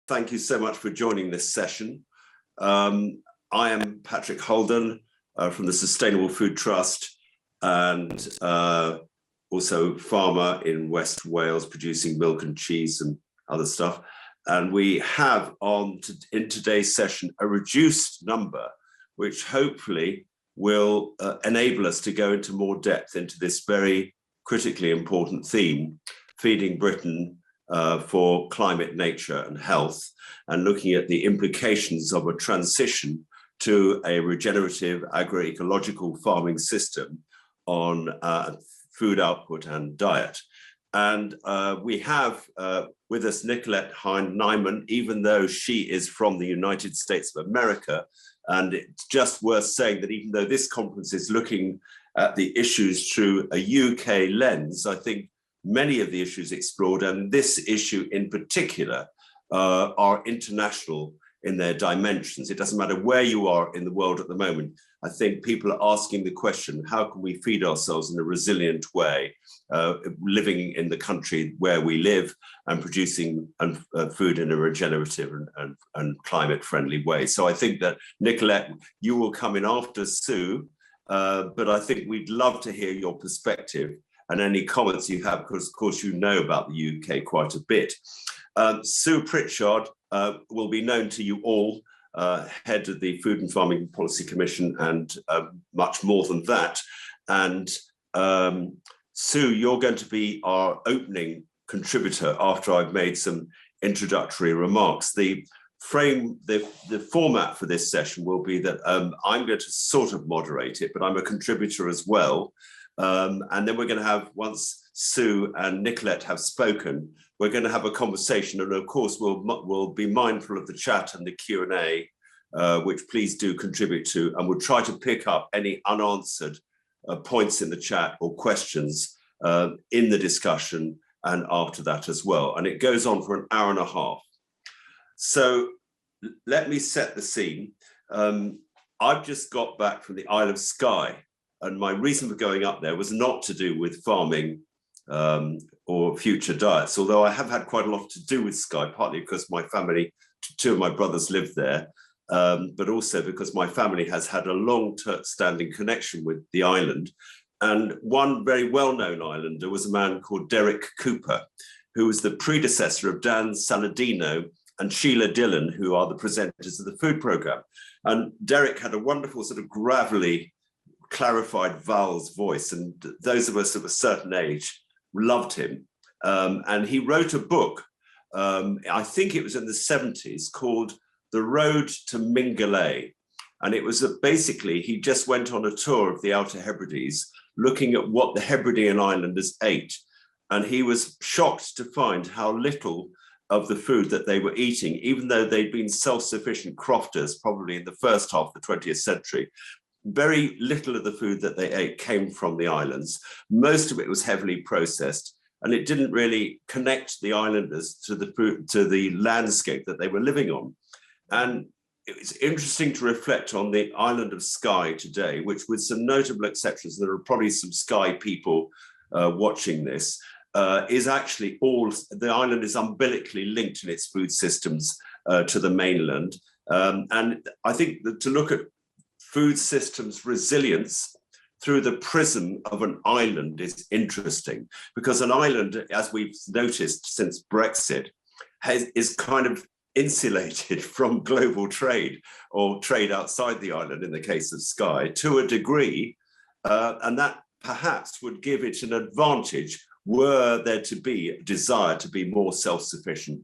Thank you so much for joining this session. I am Patrick Holden from the Sustainable Food Trust and also farmer in West Wales producing milk and cheese and other stuff. And we have in today's session a reduced number, which hopefully will enable us to go into more depth into this very critically important theme, feeding Britain for climate, nature and health, and looking at the implications of a transition to a regenerative agroecological farming system on food output and diet. And we have with us Nicolette Hahn Niman, even though she is from the United States of America. And it's just worth saying that even though this conference is looking at the issues through a UK lens, I think many of the issues explored, and this issue in particular, are international in their dimensions. It doesn't matter where you are in the world at the moment. I think people are asking the question, how can we feed ourselves in a resilient way, living in the country where we live and producing food in a regenerative and climate-friendly way. So I think that, Nicolette, you will come in after Sue, but I think we'd love to hear your perspective and any comments you have, because of course you know about the UK quite a bit. Sue Pritchard will be known to you all, head of the Food and Farming Policy Commission and much more than that. And Sue, you're going to be our opening contributor after I've made some introductory remarks. The format for this session will be that I'm going to sort of moderate it, but I'm a contributor as well. And then we're going to have, once Sue and Nicolette have spoken, we're going to have a conversation, and of course we'll be mindful of the chat and the Q&A, which please do contribute to, and we'll try to pick up any unanswered points in the chat or questions in the discussion and after that as well. And it goes on for an hour and a half. So let me set the scene. I've just got back from the Isle of Skye, and my reason for going up there was not to do with farming or future diets, although I have had quite a lot to do with Skye, partly because my family, two of my brothers live there, but also because my family has had a long-standing connection with the island. And one very well-known islander was a man called Derek Cooper, who was the predecessor of Dan Saladino and Sheila Dillon, who are the presenters of the food programme. And Derek had a wonderful sort of gravelly, clarified vowels voice, and those of us of a certain age loved him. And he wrote a book, I think it was in the 70s, called The Road to Mingulay. And it was basically, he just went on a tour of the Outer Hebrides, looking at what the Hebridean islanders ate. And he was shocked to find how little of the food that they were eating, even though they'd been self-sufficient crofters probably in the first half of the 20th century, very little of the food that they ate came from the islands. Most of it was heavily processed, and it didn't really connect the islanders to the landscape that they were living on. And it's interesting to reflect on the island of Skye today, which, with some notable exceptions, there are probably some Skye people watching this, is actually the island is umbilically linked in its food systems to the mainland. And I think that to look at food systems resilience through the prism of an island is interesting, because an island, as we've noticed since Brexit, is kind of insulated from global trade or trade outside the island in the case of Skye to a degree, and that perhaps would give it an advantage were there to be a desire to be more self-sufficient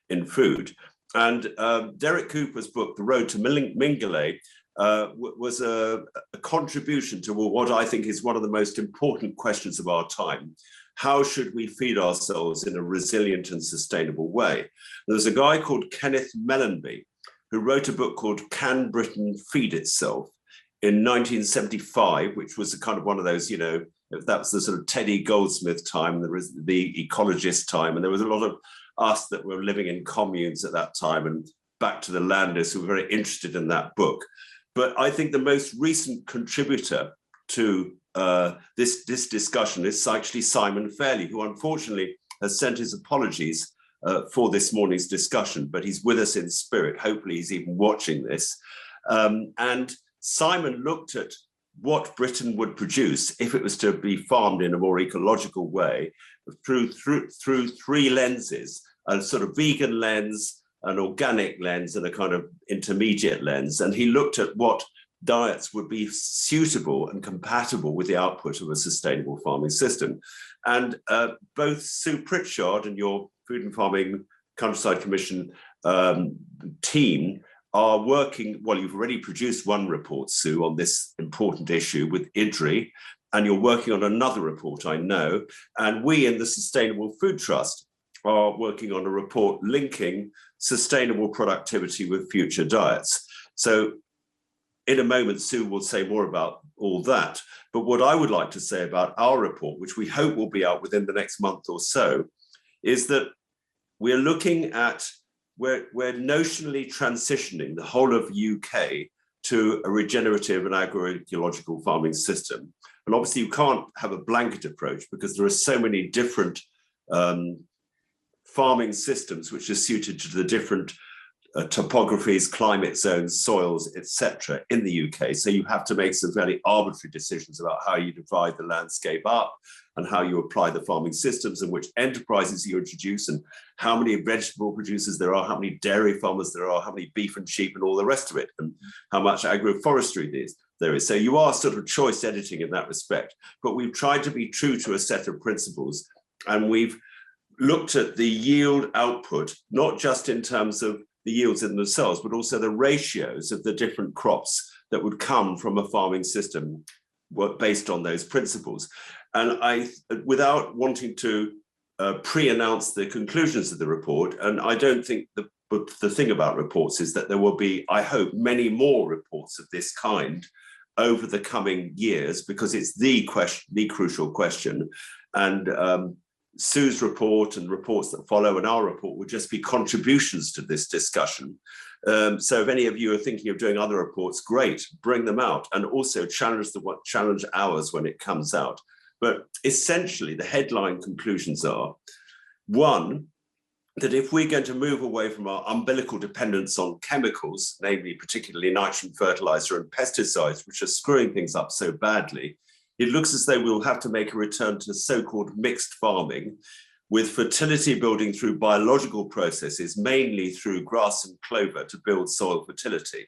in food. And Derek Cooper's book, The Road to Mingulay, was a contribution to what I think is one of the most important questions of our time. How should we feed ourselves in a resilient and sustainable way? There's a guy called Kenneth Mellanby who wrote a book called Can Britain Feed Itself in 1975, which was a kind of one of those, that was the sort of Teddy Goldsmith time, there was the ecologist time, and there was a lot of us that were living in communes at that time, and back to the landers who were very interested in that book. But I think the most recent contributor to this discussion is actually Simon Fairley, who unfortunately has sent his apologies for this morning's discussion, but he's with us in spirit. Hopefully he's even watching this. And Simon looked at what Britain would produce if it was to be farmed in a more ecological way through three lenses: a sort of vegan lens, an organic lens, and a kind of intermediate lens. And he looked at what diets would be suitable and compatible with the output of a sustainable farming system. And both Sue Pritchard and your Food and Farming Countryside Commission team are working, well, you've already produced one report, Sue, on this important issue with IDRI, and you're working on another report, I know. And we in the Sustainable Food Trust are working on a report linking sustainable productivity with future diets. So in a moment, Sue will say more about all that. But what I would like to say about our report, which we hope will be out within the next month or so, is that we're looking at, we're notionally transitioning the whole of UK to a regenerative and agroecological farming system. And obviously you can't have a blanket approach because there are so many different farming systems which are suited to the different topographies, climate zones, soils, etc. in the UK. So you have to make some fairly arbitrary decisions about how you divide the landscape up and how you apply the farming systems and which enterprises you introduce and how many vegetable producers there are, how many dairy farmers there are, how many beef and sheep and all the rest of it, and how much agroforestry there is. So you are sort of choice editing in that respect. But we've tried to be true to a set of principles, and we've looked at the yield output, not just in terms of the yields in themselves, but also the ratios of the different crops that would come from a farming system based on those principles. And I, without wanting to pre-announce the conclusions of the report, and I don't think the thing about reports is that there will be, I hope, many more reports of this kind over the coming years, because it's the question, the crucial question. And Sue's report and reports that follow and our report will just be contributions to this discussion. So if any of you are thinking of doing other reports, great, bring them out, and also challenge ours when it comes out. But essentially the headline conclusions are, one, that if we're going to move away from our umbilical dependence on chemicals, namely particularly nitrogen fertilizer and pesticides, which are screwing things up so badly, it looks as though we'll have to make a return to so-called mixed farming, with fertility building through biological processes, mainly through grass and clover to build soil fertility.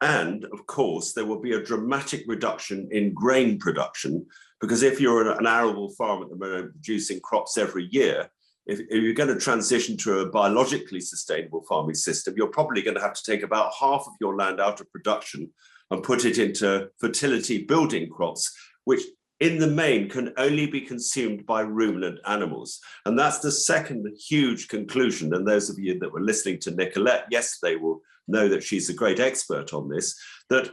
And of course, there will be a dramatic reduction in grain production, because if you're an arable farm at the moment producing crops every year, if you're going to transition to a biologically sustainable farming system, you're probably going to have to take about half of your land out of production and put it into fertility building crops, which in the main can only be consumed by ruminant animals. And that's the second huge conclusion. And those of you that were listening to Nicolette yesterday will know that she's a great expert on this, that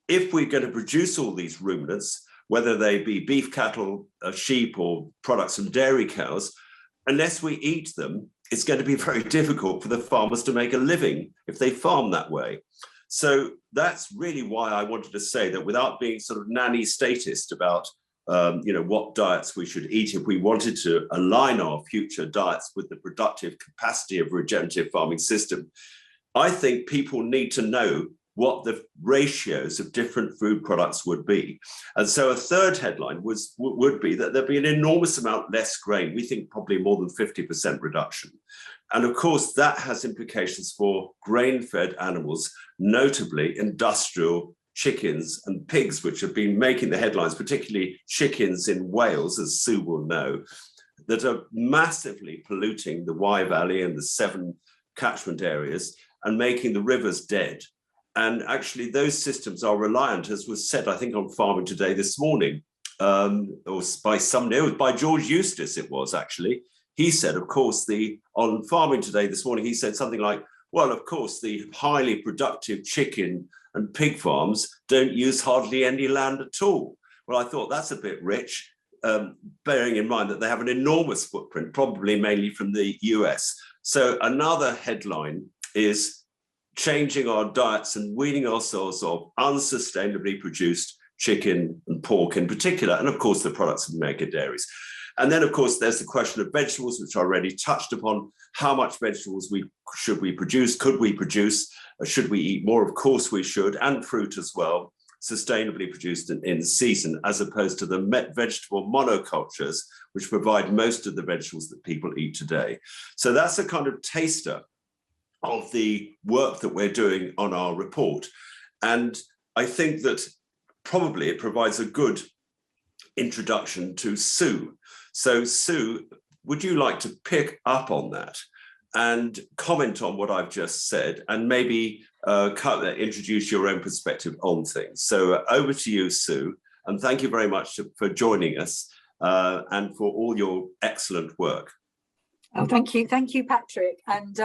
if we're going to produce all these ruminants, whether they be beef cattle, sheep, or products from dairy cows, unless we eat them, it's going to be very difficult for the farmers to make a living if they farm that way. So that's really why I wanted to say that, without being sort of nanny statist about what diets we should eat if we wanted to align our future diets with the productive capacity of a regenerative farming system, I think people need to know what the ratios of different food products would be. And so a third headline would be that there'd be an enormous amount less grain. We think probably more than 50% reduction. And of course, that has implications for grain-fed animals, notably industrial chickens and pigs, which have been making the headlines, particularly chickens in Wales, as Sue will know, that are massively polluting the Wye Valley and the 7 catchment areas and making the rivers dead. And actually those systems are reliant, as was said, I think, on Farming Today this morning, or by George Eustace it was actually. He said, of course, on Farming Today this morning, he said something like, well, of course, the highly productive chicken and pig farms don't use hardly any land at all. Well, I thought that's a bit rich, bearing in mind that they have an enormous footprint, probably mainly from the US. So another headline is changing our diets and weaning ourselves off unsustainably produced chicken and pork in particular, and of course the products of mega dairies. And then, of course, there's the question of vegetables, which I already touched upon. How much vegetables should we produce? Could we produce? Should we eat more? Of course we should, and fruit as well, sustainably produced in season, as opposed to the vegetable monocultures, which provide most of the vegetables that people eat today. So that's a kind of taster of the work that we're doing on our report. And I think that probably it provides a good introduction to Sue. So Sue, would you like to pick up on that and comment on what I've just said, and maybe introduce your own perspective on things? So over to you, Sue, and thank you very much for joining us and for all your excellent work. Oh, thank you, Patrick. And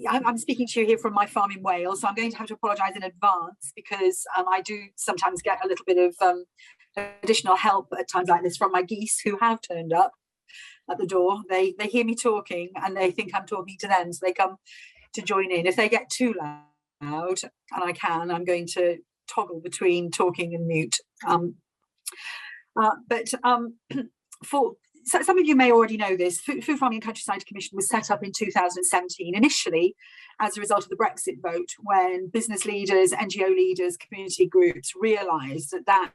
I'm speaking to you here from my farm in Wales, so I'm going to have to apologise in advance, because I do sometimes get a little bit of additional help at times like this from my geese, who have turned up at the door. They hear me talking and they think I'm talking to them, so they come to join in. If they get too loud, and I'm going to toggle between talking and mute. So some of you may already know this. Food Farming and Countryside Commission was set up in 2017, initially as a result of the Brexit vote, when business leaders, NGO leaders, community groups realised that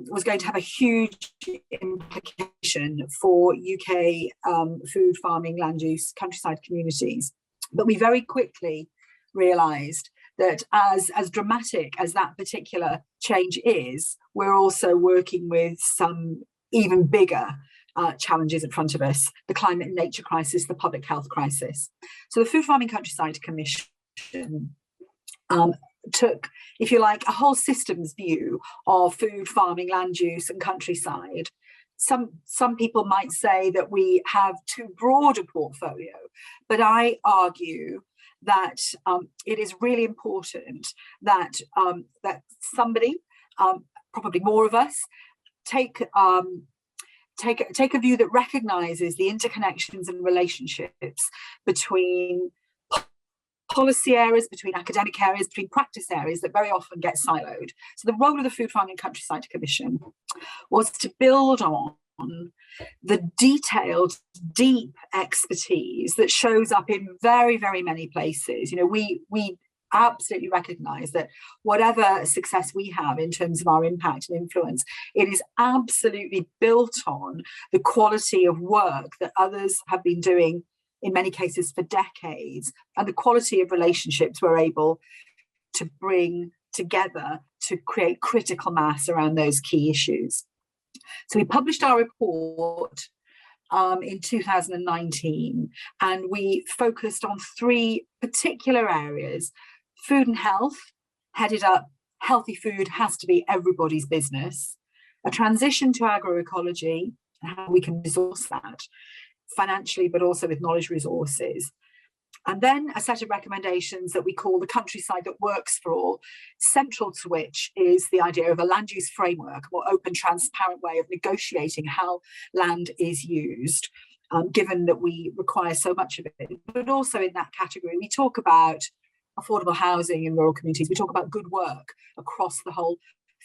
was going to have a huge implication for UK food farming, land use, countryside communities. But we very quickly realised that as dramatic as that particular change is, we're also working with some even bigger challenges in front of us: the climate and nature crisis, the public health crisis. So the Food Farming Countryside Commission took, if you like, a whole systems view of food farming, land use and countryside. Some people might say that we have too broad a portfolio, but I argue that it is really important that somebody, probably more of us, take a view that recognises the interconnections and relationships between policy areas, between academic areas, between practice areas that very often get siloed. So the role of the Food Farming and Countryside Commission was to build on the detailed, deep expertise that shows up in very, very many places. You know, we absolutely recognise that whatever success we have in terms of our impact and influence, it is absolutely built on the quality of work that others have been doing, in many cases for decades, and the quality of relationships we're able to bring together to create critical mass around those key issues. So we published our report in 2019, and we focused on three particular areas: food and health, headed up, healthy food has to be everybody's business; a transition to agroecology, and how we can resource that financially, but also with knowledge resources; and then a set of recommendations that we call the countryside that works for all, central to which is the idea of a land use framework, a more open, transparent way of negotiating how land is used, given that we require so much of it. But also in that category, we talk about affordable housing in rural communities. We talk about good work across the whole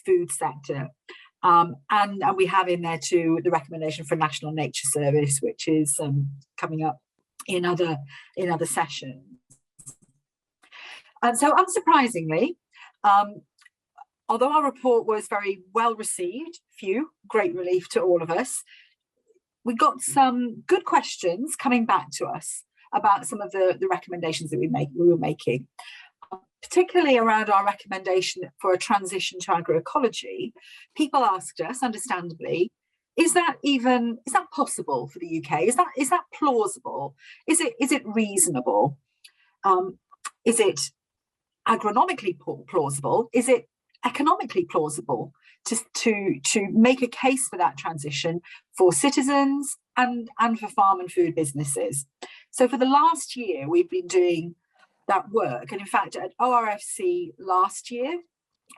food sector. And we have in there too the recommendation for National Nature Service, which is coming up in other sessions. And so unsurprisingly, although our report was very well received, great relief to all of us, we got some good questions coming back to us about some of the recommendations that we were making, particularly around our recommendation for a transition to agroecology. People asked us, understandably, is that possible for the UK? Is that plausible? Is it reasonable? Is it agronomically plausible? Is it economically plausible to make a case for that transition for citizens and for farm and food businesses? So for the last year, we've been doing that work. And in fact, at ORFC last year,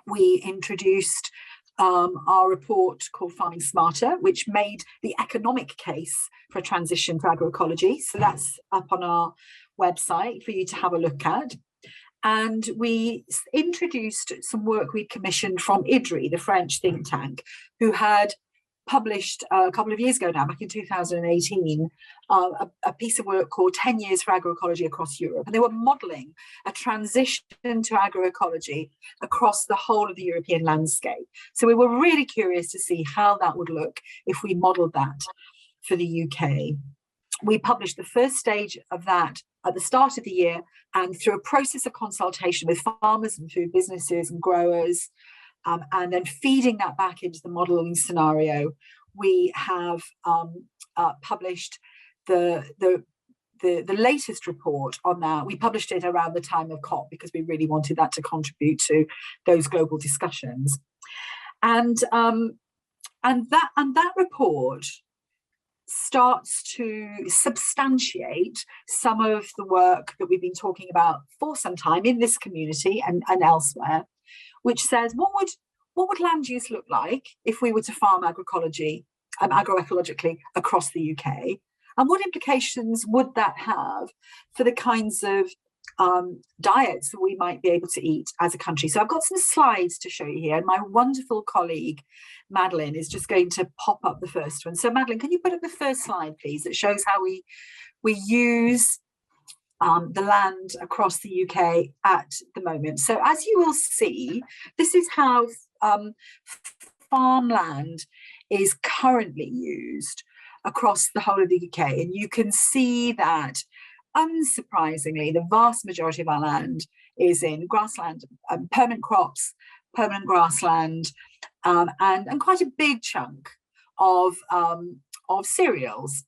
we introduced our report called Farming Smarter, which made the economic case for a transition to agroecology. So that's up on our website for you to have a look at. And we introduced some work we commissioned from IDRI, the French think tank, who had published a couple of years ago now, back in 2018, a piece of work called 10 Years for Agroecology Across Europe. And they were modelling a transition to agroecology across the whole of the European landscape. So we were really curious to see how that would look if we modelled that for the UK. We published the first stage of that at the start of the year, and through a process of consultation with farmers and food businesses and growers, and then feeding that back into the modelling scenario, we have published the latest report on that. We published it around the time of COP because we really wanted that to contribute to those global discussions, and that report starts to substantiate some of the work that we've been talking about for some time in this community and elsewhere, which says what would land use look like if we were to farm agroecologically across the UK, and what implications would that have for the kinds of diets that we might be able to eat as a country. So I've got some slides to show you here, and my wonderful colleague Madeline is just going to pop up the first one. So Madeline, can you put up the first slide, please, that shows how we use the land across the UK at the moment. So as you will see, this is how farmland is currently used across the whole of the UK. And you can see that, unsurprisingly, the vast majority of our land is in grassland, permanent crops, permanent grassland, and quite a big chunk of cereals.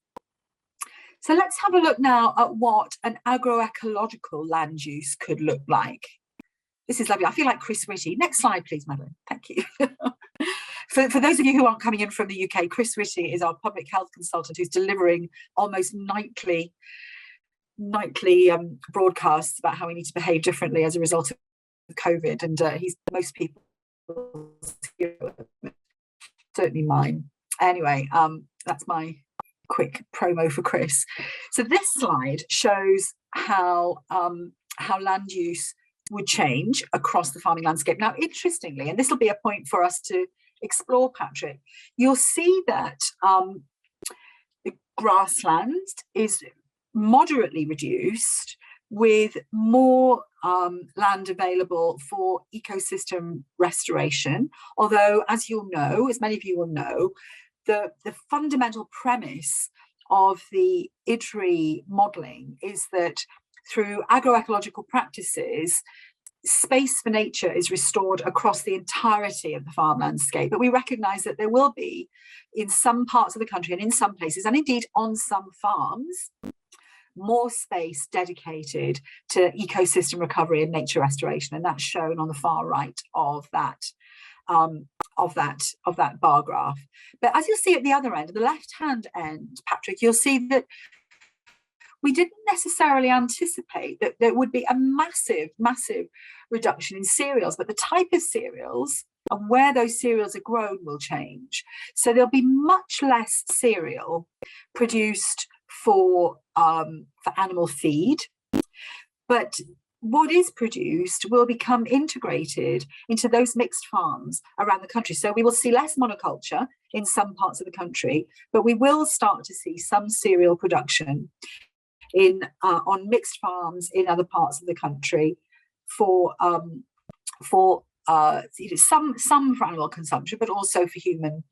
So let's have a look now at what an agroecological land use could look like. This is lovely. I feel like Chris Whitty. Next slide, please, Madeline. Thank you. For those of you who aren't coming in from the UK, Chris Whitty is our public health consultant who's delivering almost nightly broadcasts about how we need to behave differently as a result of COVID, and he's most people's hero, certainly mine. Anyway, that's my quick promo for Chris. So this slide shows how land use would change across the farming landscape. Now, interestingly, and this will be a point for us to explore, Patrick, you'll see that the grassland is moderately reduced, with more land available for ecosystem restoration. Although, as you'll know, as many of you will know, the fundamental premise of the IDRI modelling is that through agroecological practices, space for nature is restored across the entirety of the farm landscape. But we recognise that there will be, in some parts of the country and in some places, and indeed on some farms, more space dedicated to ecosystem recovery and nature restoration, and that's shown on the far right of that bar graph. But as you'll see at the other end, the left-hand end, Patrick, you'll see that we didn't necessarily anticipate that there would be a massive reduction in cereals, but the type of cereals and where those cereals are grown will change. So there'll be much less cereal produced for animal feed, but what is produced will become integrated into those mixed farms around the country. So we will see less monoculture in some parts of the country, but we will start to see some cereal production on mixed farms in other parts of the country for some for animal consumption, but also for human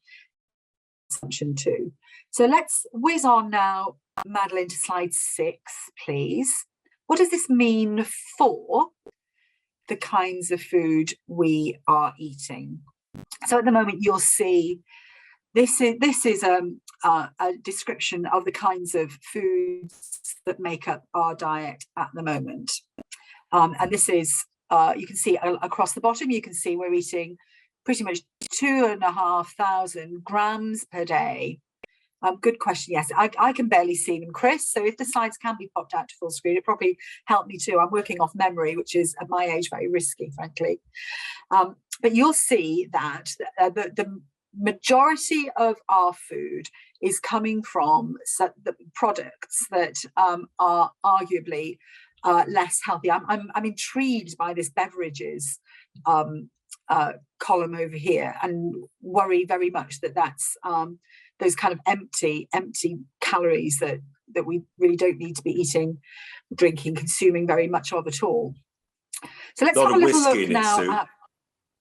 consumption too. So let's whiz on now, Madeline, to slide 6, please. What does this mean for the kinds of food we are eating? So at the moment, you'll see this is a description of the kinds of foods that make up our diet at the moment. And this is, you can see across the bottom, you can see we're eating pretty much 2,500 grams per day. Good question. Yes, I can barely see them, Chris. So if the slides can be popped out to full screen, it probably helped me too. I'm working off memory, which is at my age very risky, frankly. But you'll see that the majority of our food is coming from the products that are arguably less healthy. I'm intrigued by this beverages column over here, and worry very much that that's those kind of empty calories that we really don't need to be eating, drinking, consuming very much of at all. So let's have a little look now at,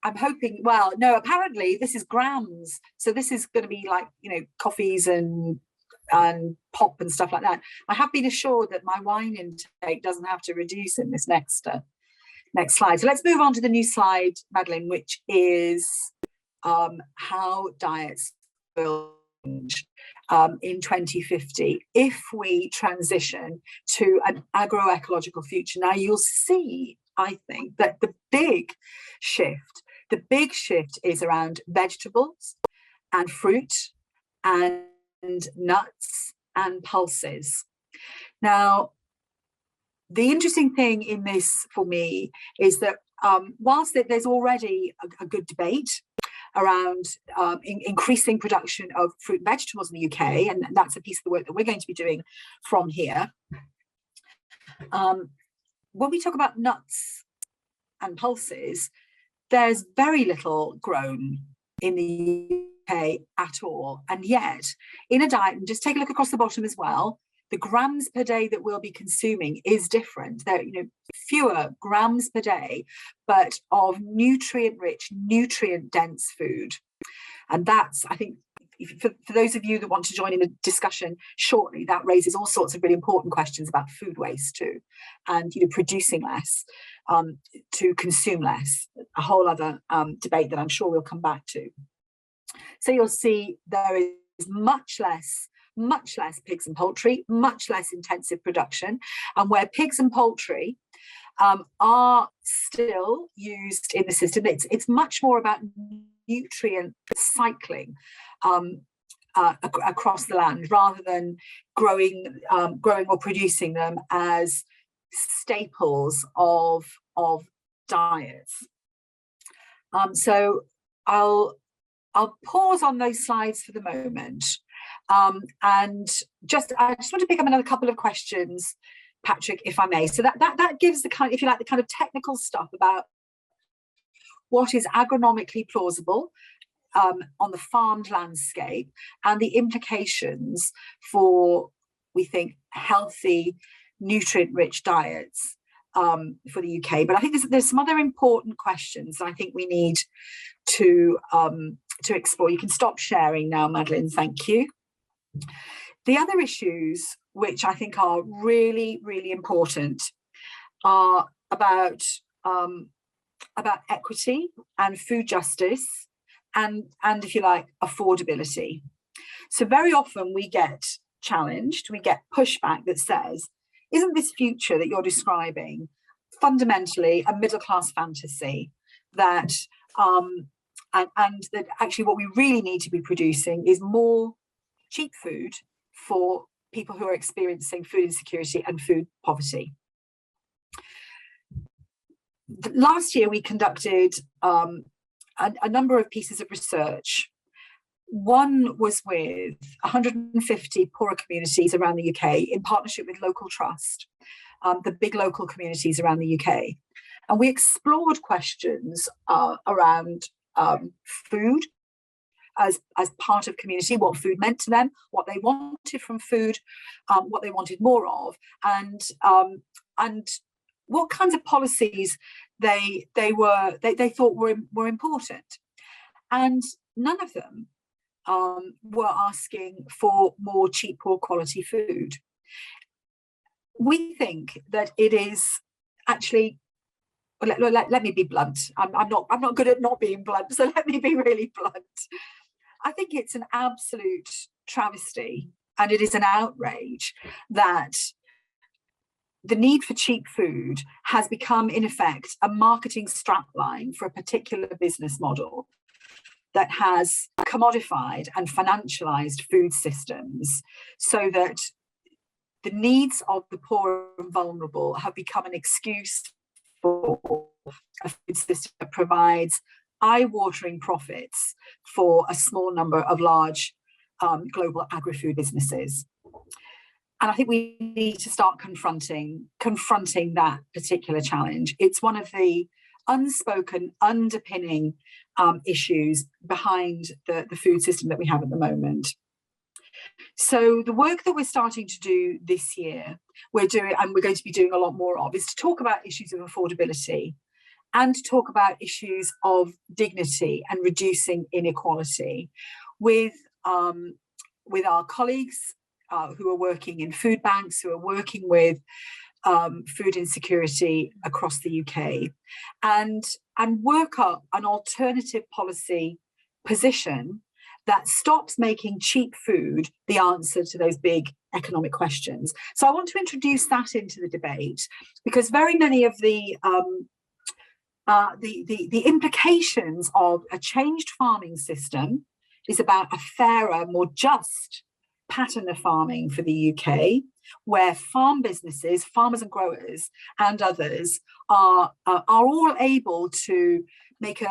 I'm hoping, well, no, apparently this is grams. So this is going to be like, you know, coffees and pop and stuff like that. I have been assured that my wine intake doesn't have to reduce in this next slide. So let's move on to the new slide, Madeline, which is how diets will change in 2050 if we transition to an agroecological future. Now you'll see, I think, that the big shift is around vegetables and fruit and nuts and pulses. Now, the interesting thing in this for me is that whilst there's already a good debate around increasing production of fruit and vegetables in the UK, and that's a piece of the work that we're going to be doing from here. When we talk about nuts and pulses, there's very little grown in the UK at all. And yet, in a diet, and just take a look across the bottom as well, the grams per day that we'll be consuming is different. There are, you know, fewer grams per day, but of nutrient-rich, nutrient-dense food. And that's, I think, for those of you that want to join in the discussion shortly, that raises all sorts of really important questions about food waste too, and, you know, producing less to consume less, a whole other debate that I'm sure we'll come back to. So you'll see there is much less pigs and poultry, much less intensive production, and where pigs and poultry are still used in the system, it's much more about nutrient cycling across the land, rather than growing or producing them as staples of diets. So I'll pause on those slides for the moment. And I just want to pick up another couple of questions, Patrick, if I may. So that gives the kind, if you like, the kind of technical stuff about what is agronomically plausible on the farmed landscape, and the implications for, we think, healthy, nutrient-rich diets for the UK. But I think there's some other important questions that I think we need to explore. You can stop sharing now, Madeline. Thank you. The other issues which I think are really, really important are about equity and food justice, and if you like, affordability. So very often we get challenged, we get pushback that says, isn't this future that you're describing fundamentally a middle-class fantasy, that and that actually what we really need to be producing is more cheap food for people who are experiencing food insecurity and food poverty? Last year, we conducted a number of pieces of research. One was with 150 poorer communities around the UK in partnership with Local Trust, the big local communities around the UK. And we explored questions around food as part of community, what food meant to them, what they wanted from food, what they wanted more of, and what kinds of policies they thought were important. And none of them were asking for more cheap, poor quality food. We think that it is actually, let me be blunt. I'm not good at not being blunt, so let me be really blunt. I think it's an absolute travesty, and it is an outrage that the need for cheap food has become, in effect, a marketing strapline for a particular business model that has commodified and financialized food systems, so that the needs of the poor and vulnerable have become an excuse for a food system that provides eye-watering profits for a small number of large global agri-food businesses. And I think we need to start confronting that particular challenge. It's one of the unspoken, underpinning issues behind the food system that we have at the moment. So the work that we're starting to do this year, we're going to be doing a lot more of, is to talk about issues of affordability and to talk about issues of dignity and reducing inequality with our colleagues who are working in food banks, who are working with food insecurity across the UK, and work up an alternative policy position that stops making cheap food the answer to those big economic questions. So I want to introduce that into the debate, because very many of the implications of a changed farming system is about a fairer, more just pattern of farming for the UK, where farm businesses, farmers and growers and others are all able to make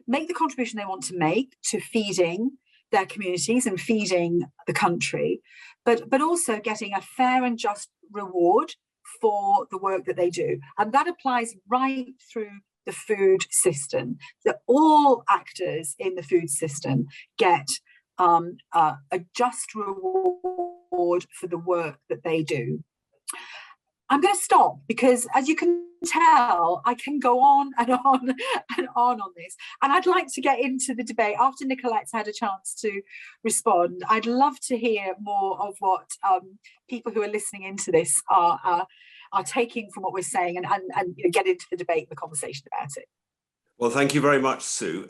the contribution they want to make to feeding their communities and feeding the country, but also getting a fair and just reward for the work that they do. And that applies right through the food system, that all actors in the food system get a just reward for the work that they do. I'm going to stop because, as you can tell, I can go on and on and on this. And I'd like to get into the debate after Nicolette's had a chance to respond. I'd love to hear more of what people who are listening into this are taking from what we're saying, and get into the debate, the conversation about it. Well, thank you very much, Sue.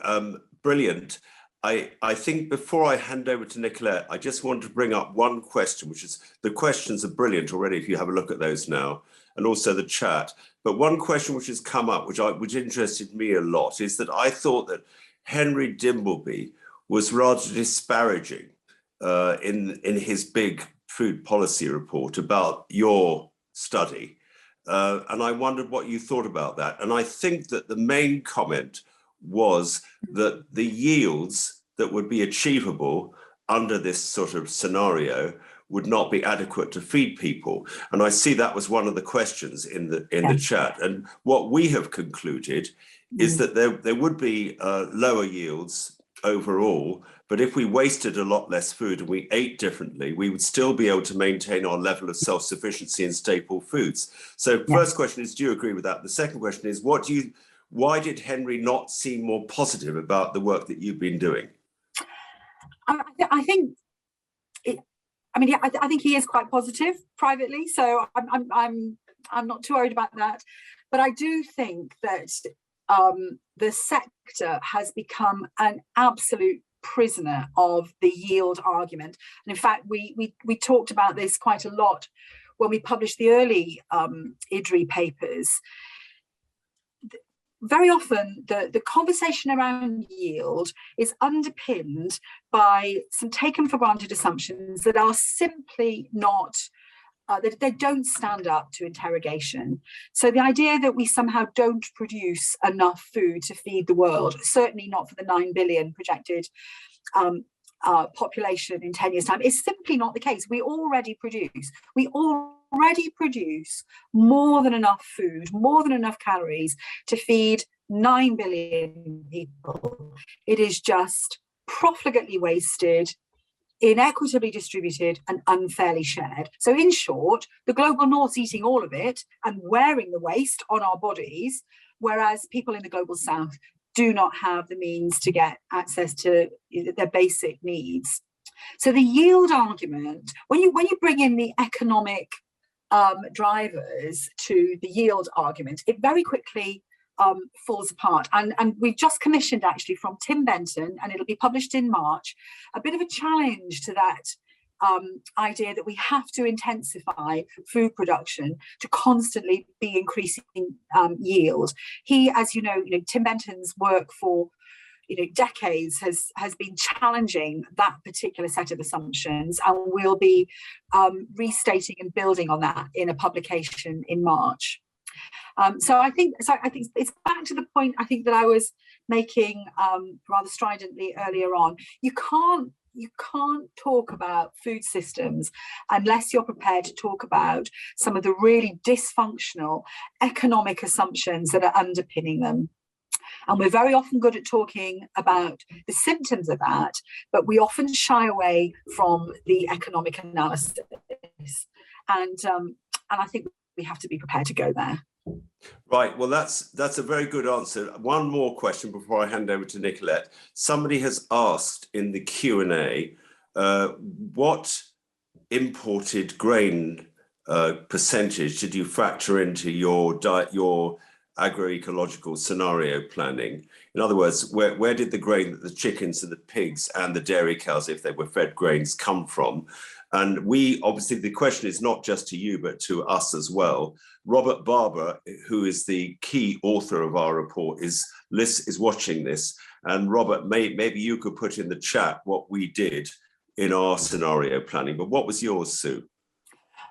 Brilliant. I think before I hand over to Nicolette, I just want to bring up one question, which is, the questions are brilliant already if you have a look at those now, and also the chat. But one question which has come up, which interested me a lot, is that I thought that Henry Dimbleby was rather disparaging in his big food policy report about your study. And I wondered what you thought about that. And I think that the main comment was that the yields that would be achievable under this sort of scenario would not be adequate to feed people. And I see that was one of the questions in the chat. And what we have concluded is that there would be lower yields overall, but if we wasted a lot less food and we ate differently, we would still be able to maintain our level of self-sufficiency in staple foods. So first question is, do you agree with that? The second question is, why did Henry not seem more positive about the work that you've been doing? I think he is quite positive privately, so I'm not too worried about that. But I do think that the sector has become an absolute prisoner of the yield argument. And in fact, we talked about this quite a lot when we published the early IDRI papers. Very often the conversation around yield is underpinned by some taken for granted assumptions that are simply not, that they don't stand up to interrogation. So the idea that we somehow don't produce enough food to feed the world, certainly not for the 9 billion projected population in 10 years' time, is simply not the case. We already produce more than enough food, more than enough calories to feed 9 billion people. It is just profligately wasted, inequitably distributed, and unfairly shared. So in short, the global north's eating all of it and wearing the waste on our bodies, whereas people in the global south do not have the means to get access to their basic needs. So the yield argument, when you bring in the economic drivers to the yield argument, it very quickly falls apart. And we've just commissioned, actually, from Tim Benton, and it'll be published in March, a bit of a challenge to that idea that we have to intensify food production to constantly be increasing yield. He, as you know, Tim Benton's work for decades has been challenging that particular set of assumptions, and we'll be restating and building on that in a publication in March. So I think it's back to the point I think that I was making rather stridently earlier on. You you can't talk about food systems unless you're prepared to talk about some of the really dysfunctional economic assumptions that are underpinning them. And we're very often good at talking about the symptoms of that, but we often shy away from the economic analysis. And I think we have to be prepared to go there. Right, well, that's a very good answer. One more question before I hand over to Nicolette. Somebody has asked in the Q&A, what imported grain percentage did you factor into your agroecological scenario planning? In other words, where did the grain that the chickens and the pigs and the dairy cows, if they were fed grains, come from? And we, obviously, the question is not just to you, but to us as well. Robert Barber, who is the key author of our report, is watching this. And Robert, maybe you could put in the chat what we did in our scenario planning. But what was yours, Sue?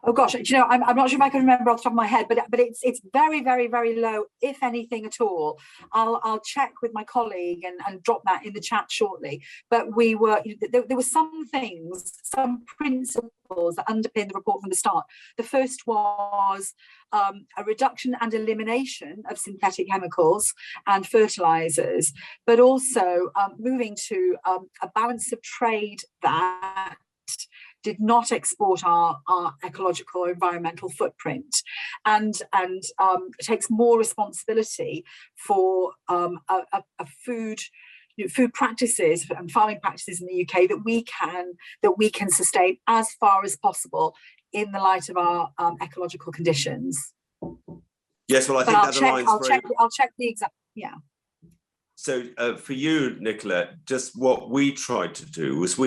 Oh gosh, you know, I'm not sure if I can remember off the top of my head, but it's very, very, very low, if anything at all. I'll check with my colleague and drop that in the chat shortly. But there were some things, some principles that underpin the report from the start. The first was a reduction and elimination of synthetic chemicals and fertilizers, but also moving to a balance of trade that did not export our ecological or environmental footprint, and takes more responsibility for food practices and farming practices in the UK that we can sustain as far as possible in the light of our ecological conditions. Yes, well, I think that aligns I'll check the exact, yeah. So for you, Nicolette, just what we tried to do was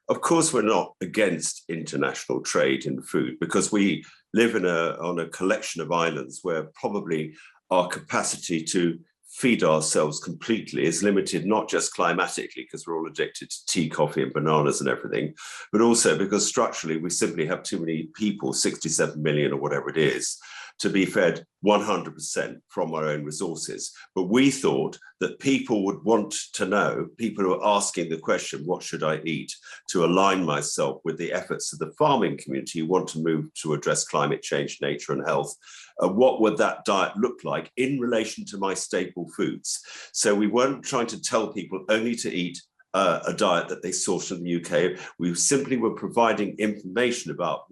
of course, we're not against international trade in food, because we live on a collection of islands where probably our capacity to feed ourselves completely is limited, not just climatically, because we're all addicted to tea, coffee and bananas and everything, but also because structurally we simply have too many people, 67 million or whatever it is, to be fed 100% from our own resources. But we thought that people would want to know, people who are asking the question, what should I eat, to align myself with the efforts of the farming community who want to move to address climate change, nature and health. What would that diet look like in relation to my staple foods? So we weren't trying to tell people only to eat a diet that they sourced from the UK. We simply were providing information about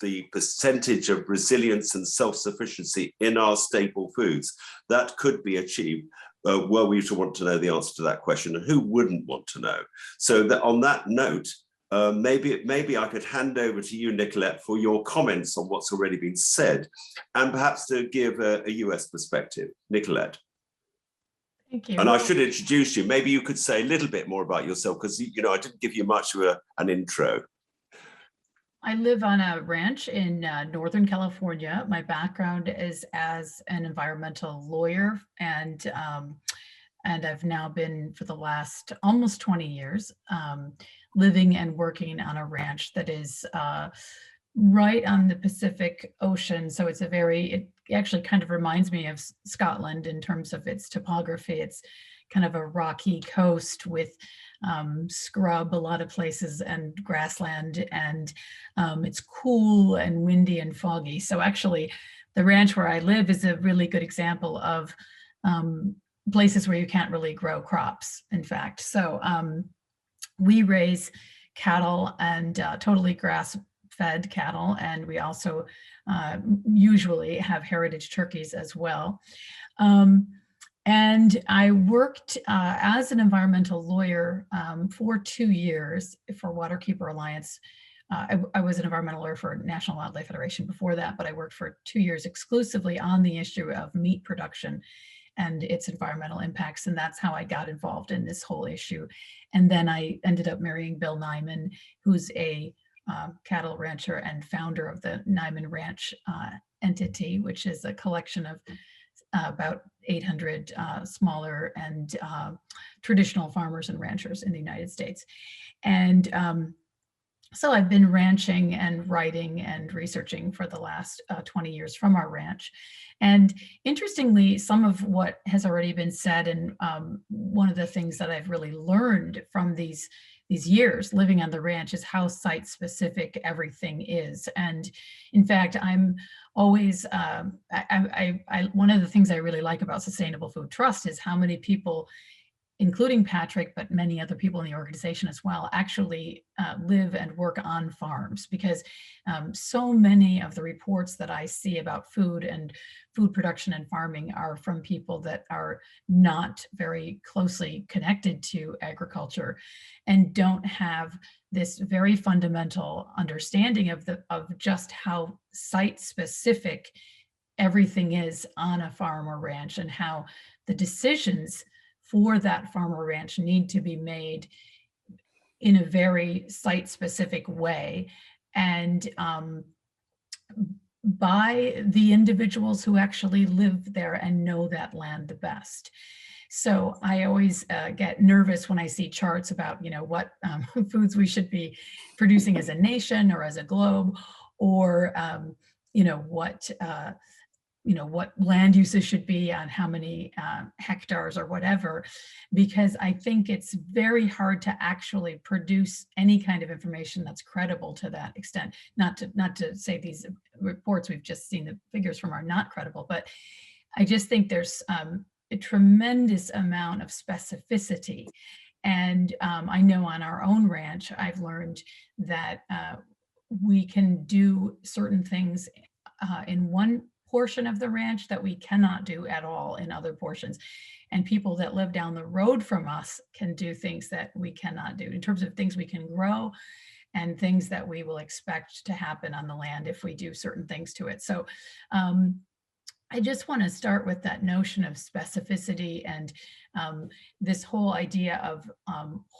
the percentage of resilience and self-sufficiency in our staple foods that could be achieved were we to want to know the answer to that question, and who wouldn't want to know? So that on that note, maybe I could hand over to you, Nicolette, for your comments on what's already been said, and perhaps to give a US perspective. Nicolette. Thank you. And I should introduce you. Maybe you could say a little bit more about yourself, because I didn't give you much of an intro. I live on a ranch in Northern California. My background is as an environmental lawyer, and I've now been for the last almost 20 years living and working on a ranch that is right on the Pacific Ocean. So it actually kind of reminds me of Scotland in terms of its topography. It's kind of a rocky coast with scrub a lot of places and grassland, and it's cool and windy and foggy. So actually the ranch where I live is a really good example of places where you can't really grow crops, in fact. So we raise cattle and totally grass-fed cattle, and we also usually have heritage turkeys as well. And I worked as an environmental lawyer for 2 years for Waterkeeper Alliance. I was an environmental lawyer for National Wildlife Federation before that, but I worked for 2 years exclusively on the issue of meat production and its environmental impacts. And that's how I got involved in this whole issue. And then I ended up marrying Bill Niman, who's a cattle rancher and founder of the Niman Ranch entity, which is a collection of about 800 smaller and traditional farmers and ranchers in the United States. And so I've been ranching and writing and researching for the last 20 years from our ranch. And interestingly, some of what has already been said, and one of the things that I've really learned from these these years living on the ranch is how site specific everything is. And in fact, I'm always, one of the things I really like about Sustainable Food Trust is how many people, including Patrick, but many other people in the organization as well, actually live and work on farms, because so many of the reports that I see about food and food production and farming are from people that are not very closely connected to agriculture and don't have this very fundamental understanding of just how site specific everything is on a farm or ranch, and how the decisions for that farm or ranch need to be made in a very site-specific way, and by the individuals who actually live there and know that land the best. So I always get nervous when I see charts about, what foods we should be producing as a nation or as a globe, or what land uses should be on how many hectares or whatever, because I think it's very hard to actually produce any kind of information that's credible to that extent. Not to say these reports we've just seen the figures from are not credible, but I just think there's a tremendous amount of specificity. And I know on our own ranch, I've learned that we can do certain things in one portion of the ranch that we cannot do at all in other portions. And people that live down the road from us can do things that we cannot do in terms of things we can grow and things that we will expect to happen on the land if we do certain things to it. So I just want to start with that notion of specificity and this whole idea of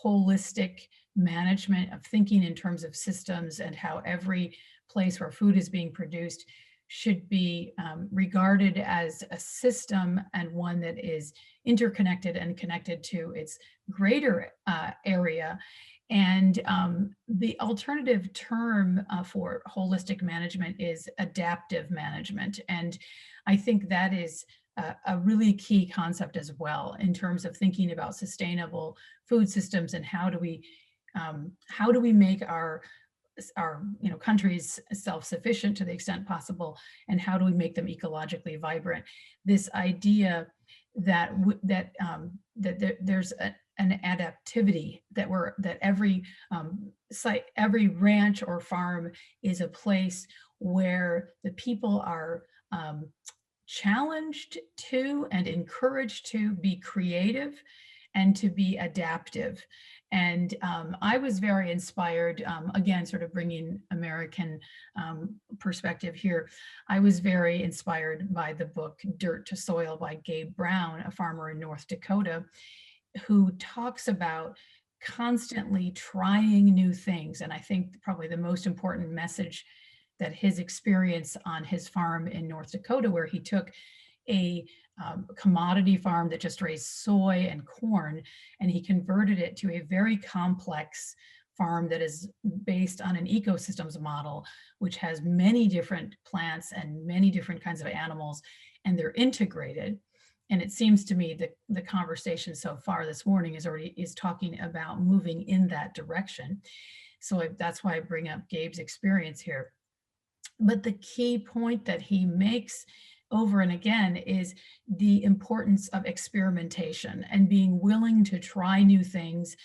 holistic management, of thinking in terms of systems, and how every place where food is being produced should be regarded as a system, and one that is interconnected and connected to its greater area. And the alternative term for holistic management is adaptive management. And I think that is a really key concept as well in terms of thinking about sustainable food systems, and how do we make our countries self-sufficient to the extent possible, and how do we make them ecologically vibrant? This idea that there's an adaptivity, that every site, every ranch or farm is a place where the people are challenged to and encouraged to be creative and to be adaptive. And I was very inspired, again, sort of bringing American perspective here. I was very inspired by the book Dirt to Soil by Gabe Brown, a farmer in North Dakota, who talks about constantly trying new things. And I think probably the most important message that his experience on his farm in North Dakota, where he took a commodity farm that just raised soy and corn, and he converted it to a very complex farm that is based on an ecosystems model, which has many different plants and many different kinds of animals, and they're integrated. And it seems to me that the conversation so far this morning is talking about moving in that direction. So that's why I bring up Gabe's experience here. But the key point that he makes over and again is the importance of experimentation and being willing to try new things,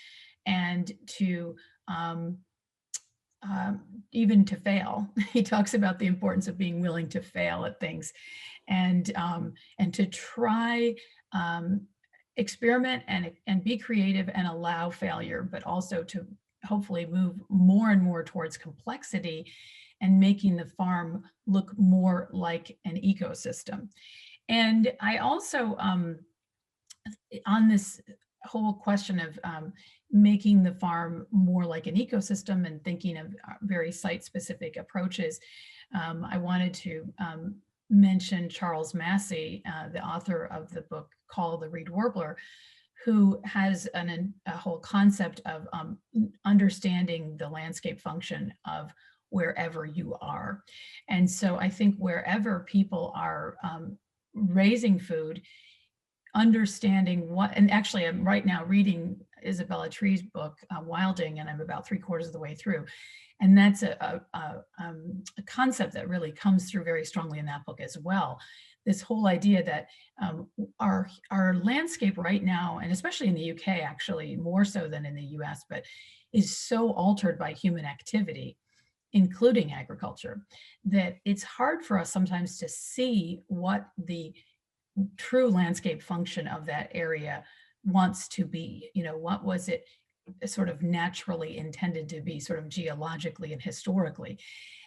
and to even to fail. He talks about the importance of being willing to fail at things, and to try, experiment and be creative and allow failure, but also to hopefully move more and more towards complexity and making the farm look more like an ecosystem. And I also, on this whole question of making the farm more like an ecosystem and thinking of very site-specific approaches, I wanted to mention Charles Massey, the author of the book Call the Reed Warbler, who has a whole concept of understanding the landscape function of wherever you are. And so I think wherever people are raising food, understanding what, and actually I'm right now reading Isabella Tree's book, Wilding, and I'm about 3/4 of the way through. And that's a concept that really comes through very strongly in that book as well. This whole idea that our landscape right now, and especially in the UK, actually more so than in the US, but is so altered by human activity, including agriculture, that it's hard for us sometimes to see what the true landscape function of that area wants to be. You know, what was it sort of naturally intended to be, sort of geologically and historically?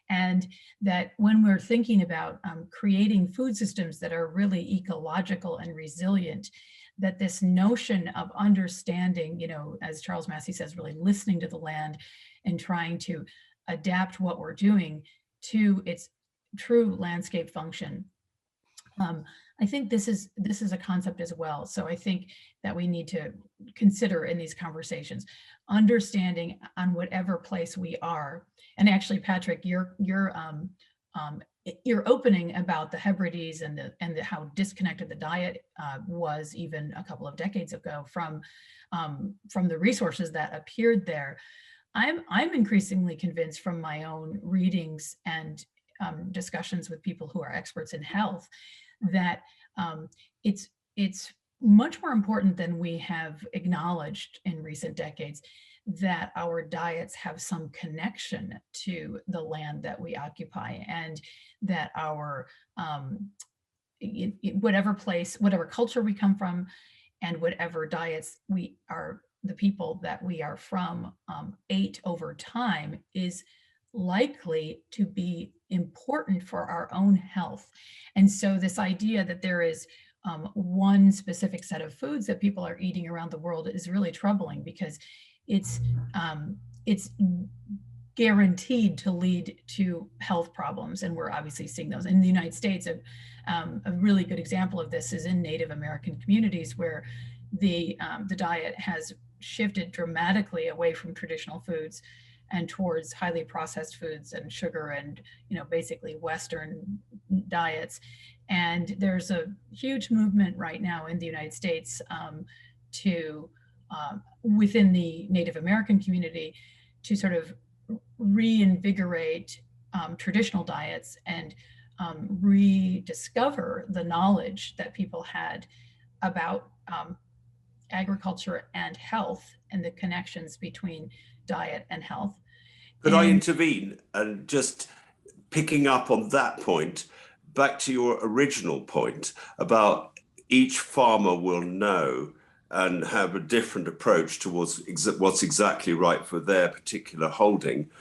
And that when we're thinking about creating food systems that are really ecological and resilient, that this notion of understanding, you know, as Charles Massey says, really listening to the land and trying to adapt what we're doing to its true landscape function. I think this is a concept as well. So I think that we need to consider in these conversations, understanding on whatever place we are. And actually, Patrick, your opening about the Hebrides and how disconnected the diet was even a couple of decades ago from the resources that appeared there. I'm increasingly convinced from my own readings and discussions with people who are experts in health that it's much more important than we have acknowledged in recent decades that our diets have some connection to the land that we occupy, and that our whatever place, whatever culture we come from, and whatever diets we are, the people that we are from, ate over time is likely to be important for our own health. And so this idea that there is one specific set of foods that people are eating around the world is really troubling, because it's guaranteed to lead to health problems. And we're obviously seeing those in the United States. A really good example of this is in Native American communities, where the diet has shifted dramatically away from traditional foods and towards highly processed foods and sugar and, you know, basically Western diets. And there's a huge movement right now in the United States to within the Native American community to sort of reinvigorate traditional diets and rediscover the knowledge that people had about agriculture and health and the connections between diet and health. Could I intervene and just picking up on that point, back to your original point about each farmer will know and have a different approach towards what's exactly right for their particular holding.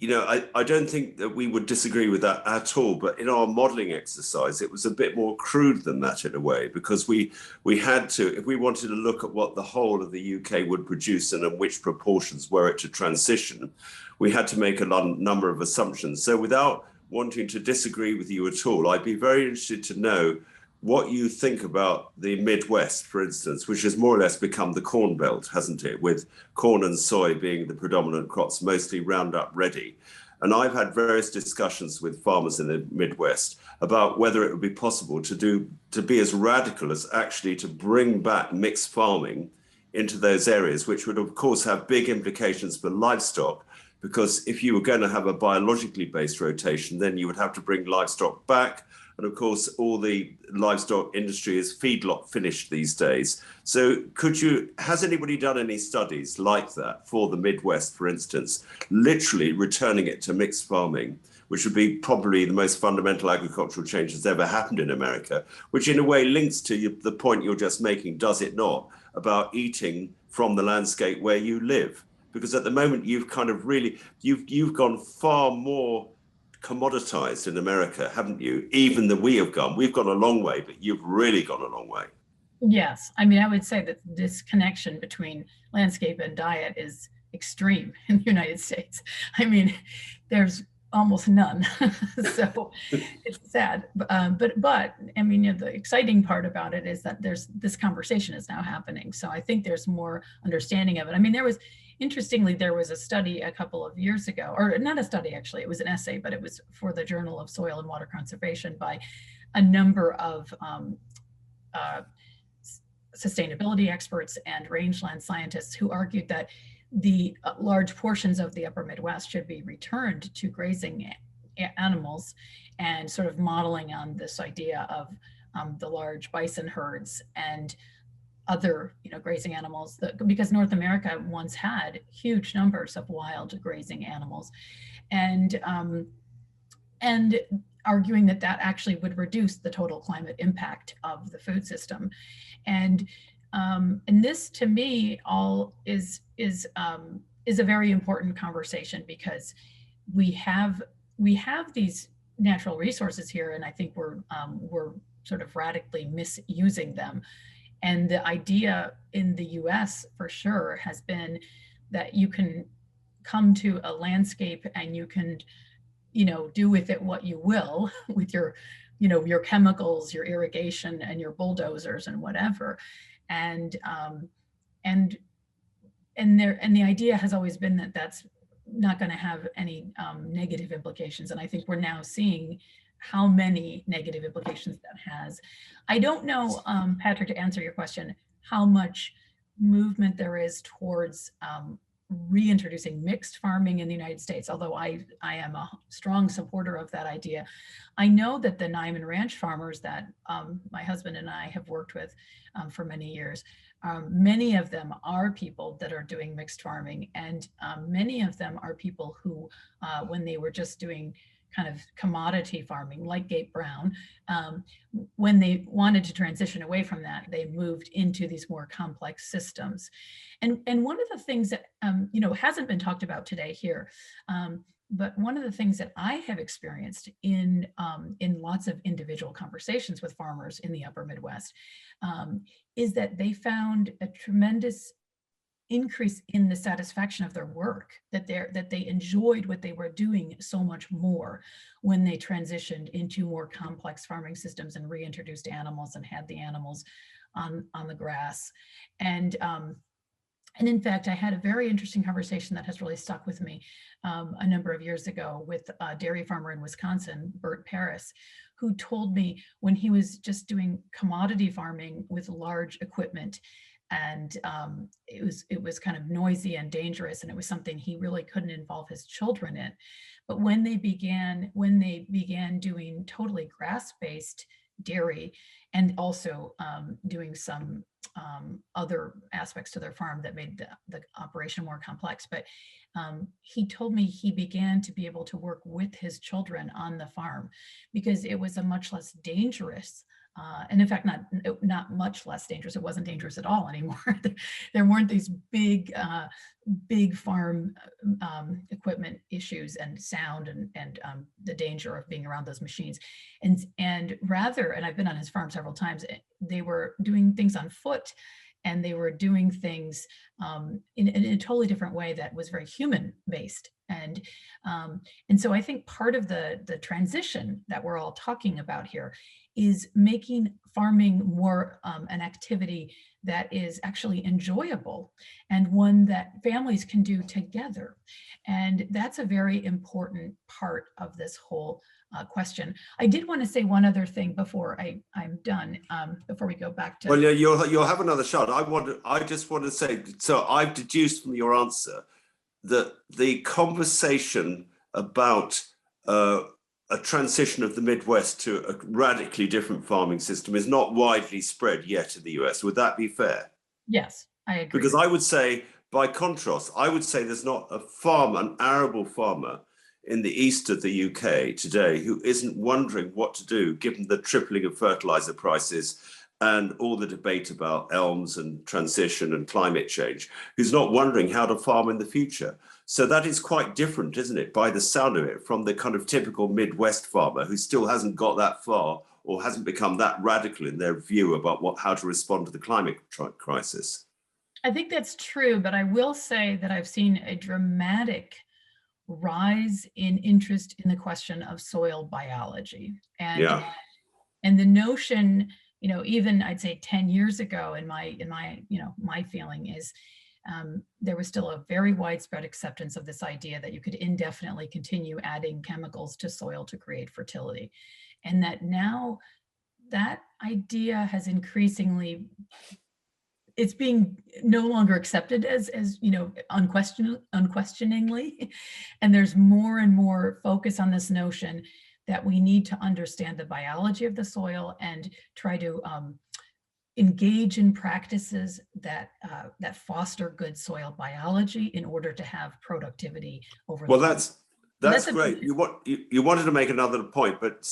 You know, I don't think that we would disagree with that at all, but in our modeling exercise, it was a bit more crude than that in a way, because we had to, if we wanted to look at what the whole of the UK would produce and in which proportions were it to transition, we had to make a number of assumptions. So without wanting to disagree with you at all, I'd be very interested to know what you think about the Midwest, for instance, which has more or less become the corn belt, hasn't it? With corn and soy being the predominant crops, mostly Roundup ready. And I've had various discussions with farmers in the Midwest about whether it would be possible to be as radical as actually to bring back mixed farming into those areas, which would of course have big implications for livestock, because if you were going to have a biologically based rotation, then you would have to bring livestock back. And of course, all the livestock industry is feedlot finished these days. So has anybody done any studies like that for the Midwest, for instance, literally returning it to mixed farming, which would be probably the most fundamental agricultural change that's ever happened in America, which in a way links to the point you're just making, does it not, about eating from the landscape where you live? Because at the moment, you've kind of really, you've gone far more commoditized in America, haven't you? Even that we've gone a long way, but you've really gone a long way. Yes, I mean, I would say that this connection between landscape and diet is extreme in the United States. I mean, there's almost none. So it's sad, but I mean, you know, the exciting part about it is that this conversation is now happening. So I think there's more understanding of it. I mean, interestingly, there was a study a couple of years ago, or not a study actually, it was an essay, but it was for the Journal of Soil and Water Conservation by a number of sustainability experts and rangeland scientists who argued that the large portions of the upper Midwest should be returned to grazing animals, and sort of modeling on this idea of the large bison herds and other, grazing animals, because North America once had huge numbers of wild grazing animals, and arguing that that actually would reduce the total climate impact of the food system. And this, to me, all is a very important conversation, because we have these natural resources here, and I think we're sort of radically misusing them. And the idea in the US for sure has been that you can come to a landscape and you can, do with it what you will with your, your chemicals, your irrigation, and your bulldozers and whatever. And the idea has always been that that's not going to have any negative implications. And I think we're now seeing how many negative implications that has. I don't know, Patrick, to answer your question, how much movement there is towards reintroducing mixed farming in the United States, although I am a strong supporter of that idea. I know that the Niman ranch farmers that my husband and I have worked with for many years, many of them are people that are doing mixed farming, and many of them are people who, when they were just doing kind of commodity farming like Gabe Brown, when they wanted to transition away from that, they moved into these more complex systems. And one of the things that hasn't been talked about today here, but one of the things that I have experienced in lots of individual conversations with farmers in the upper Midwest is that they found a tremendous increase in the satisfaction of their work, that they enjoyed what they were doing so much more when they transitioned into more complex farming systems and reintroduced animals and had the animals on the grass. And in fact, I had a very interesting conversation that has really stuck with me a number of years ago with a dairy farmer in Wisconsin, Bert Paris, who told me when he was just doing commodity farming with large equipment, and it was kind of noisy and dangerous, and it was something he really couldn't involve his children in. But when they began doing totally grass-based dairy, and also doing some other aspects to their farm that made the operation more complex, but he told me he began to be able to work with his children on the farm because it was a much less dangerous, and in fact, not much less dangerous. It wasn't dangerous at all anymore. There weren't these big farm equipment issues and sound and the danger of being around those machines. And rather, and I've been on his farm several times, they were doing things on foot, and they were doing things in a totally different way that was very human based. And so I think part of the transition that we're all talking about here is making farming more an activity that is actually enjoyable and one that families can do together. And that's a very important part of this whole question. I did want to say one other thing before I'm done, before we go back to— Well, yeah, you'll have another shot. I just want to say, so I've deduced from your answer that the conversation about a transition of the Midwest to a radically different farming system is not widely spread yet in the US. Would that be fair? Yes, I agree. Because I would say, by contrast, I would say there's not a farmer, an arable farmer in the east of the UK today who isn't wondering what to do given the tripling of fertilizer prices and all the debate about elms and transition and climate change, who's not wondering how to farm in the future. So that is quite different, isn't it, by the sound of it, from the kind of typical Midwest farmer who still hasn't got that far or hasn't become that radical in their view about how to respond to the climate crisis. I think that's true, but I will say that I've seen a dramatic rise in interest in the question of soil biology. And the notion, even I'd say 10 years ago, in my feeling is there was still a very widespread acceptance of this idea that you could indefinitely continue adding chemicals to soil to create fertility. And that now that idea has increasingly it's being no longer accepted as you know, unquestioningly. And there's more and more focus on this notion that we need to understand the biology of the soil and try to engage in practices that that foster good soil biology in order to have productivity over. Well, that's great. You wanted to make another point, but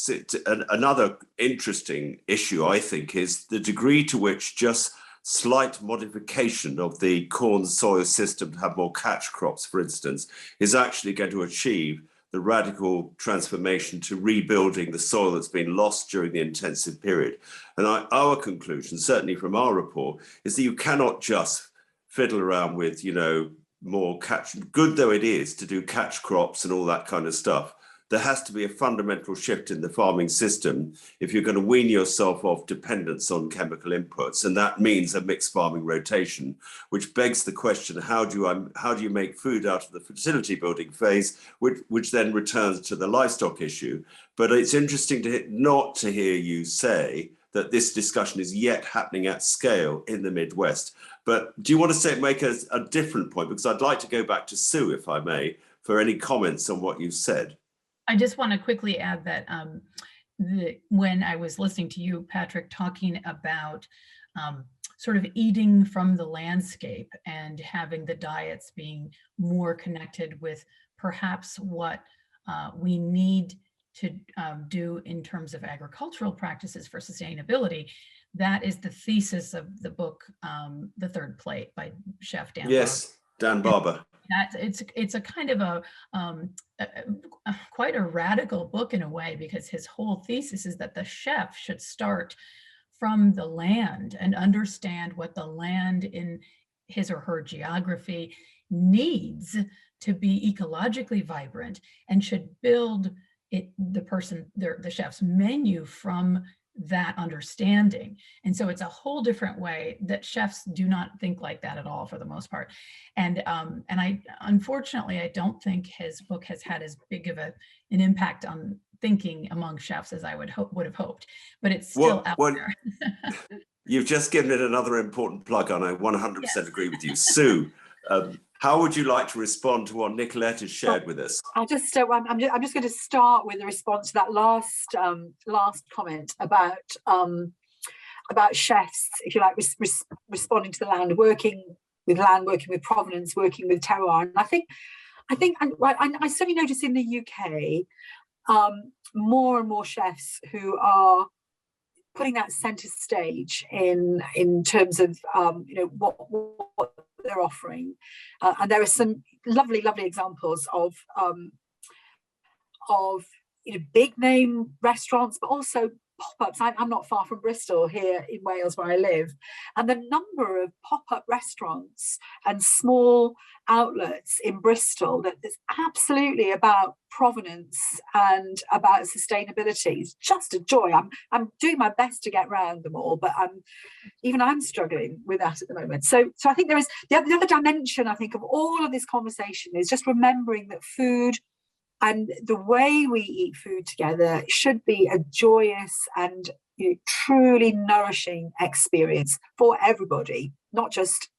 another interesting issue, I think, is the degree to which just slight modification of the corn soil system to have more catch crops, for instance, is actually going to achieve the radical transformation to rebuilding the soil that's been lost during the intensive period. And our conclusion, certainly from our report, is that you cannot just fiddle around with, you know, more good though it is to do catch crops and all that kind of stuff. There has to be a fundamental shift in the farming system if you're going to wean yourself off dependence on chemical inputs, and that means a mixed farming rotation, which begs the question: how do you make food out of the fertility building phase, which then returns to the livestock issue? But it's interesting not to hear you say that this discussion is yet happening at scale in the Midwest. But do you want to make a different point? Because I'd like to go back to Sue, if I may, for any comments on what you've said. I just want to quickly add that when I was listening to you, Patrick, talking about sort of eating from the landscape and having the diets being more connected with perhaps what we need to do in terms of agricultural practices for sustainability, that is the thesis of the book, The Third Plate by Chef Dan. Yes, Dan Barber. It's a kind of a quite a radical book in a way, because his whole thesis is that the chef should start from the land and understand what the land in his or her geography needs to be ecologically vibrant, and should build the chef's menu from that understanding. And so it's a whole different way that chefs do not think like that at all for the most part. And I unfortunately, I don't think his book has had as big of an impact on thinking among chefs as I would have hoped, but it's still out there. You've just given it another important plug, and I 100% agree with you. Sue, how would you like to respond to what Nicolette has shared with us? I'm just going to start with a response to that last comment about chefs, if you like, responding to the land, working with provenance, working with terroir. And I think I certainly notice in the UK more and more chefs who are putting that centre stage in terms of you know, what they're offering, and there are some lovely examples of you know, big name restaurants, but also pop-ups. I'm not far from Bristol here in Wales where I live, and the number of pop-up restaurants and small outlets in Bristol that is absolutely about provenance and about sustainability is just a joy. I'm doing my best to get around them all, but I'm struggling with that at the moment. So I think there is the other dimension, I think, of all of this conversation is just remembering that food and the way we eat food together should be a joyous and, you know, truly nourishing experience for everybody, not just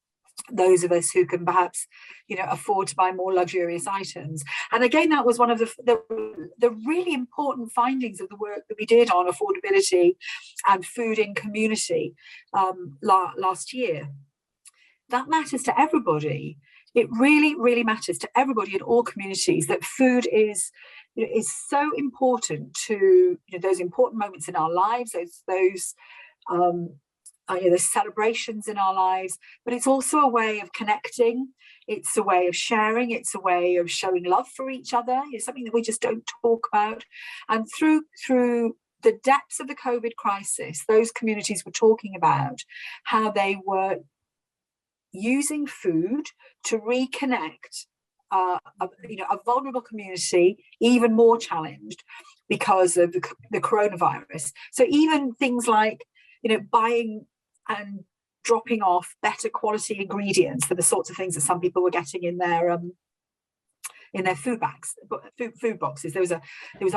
those of us who can perhaps, you know, afford to buy more luxurious items. And again, that was one of the really important findings of the work that we did on affordability and food in community last year. That matters to everybody. It really, really matters to everybody in all communities that food is so important to, you know, those important moments in our lives, those celebrations in our lives, but it's also a way of connecting. It's a way of sharing. It's a way of showing love for each other. It's something that we just don't talk about. And through the depths of the COVID crisis, those communities were talking about how they were using food to reconnect a vulnerable community, even more challenged because of the coronavirus. So even things like, you know, buying and dropping off better quality ingredients for the sorts of things that some people were getting in their food boxes. There was a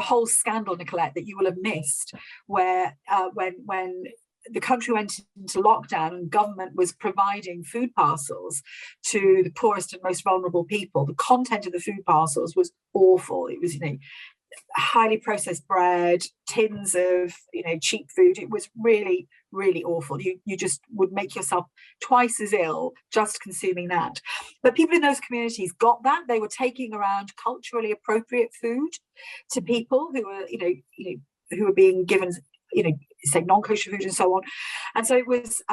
whole scandal, Nicolette, that you will have missed, where when the country went into lockdown and government was providing food parcels to the poorest and most vulnerable people, the content of the food parcels was awful. It was, highly processed bread, tins of, cheap food. It was really, really awful. You just would make yourself twice as ill just consuming that. But people in those communities got that. They were taking around culturally appropriate food to people who were, who were being given, say non-kosher food and so on. And so it was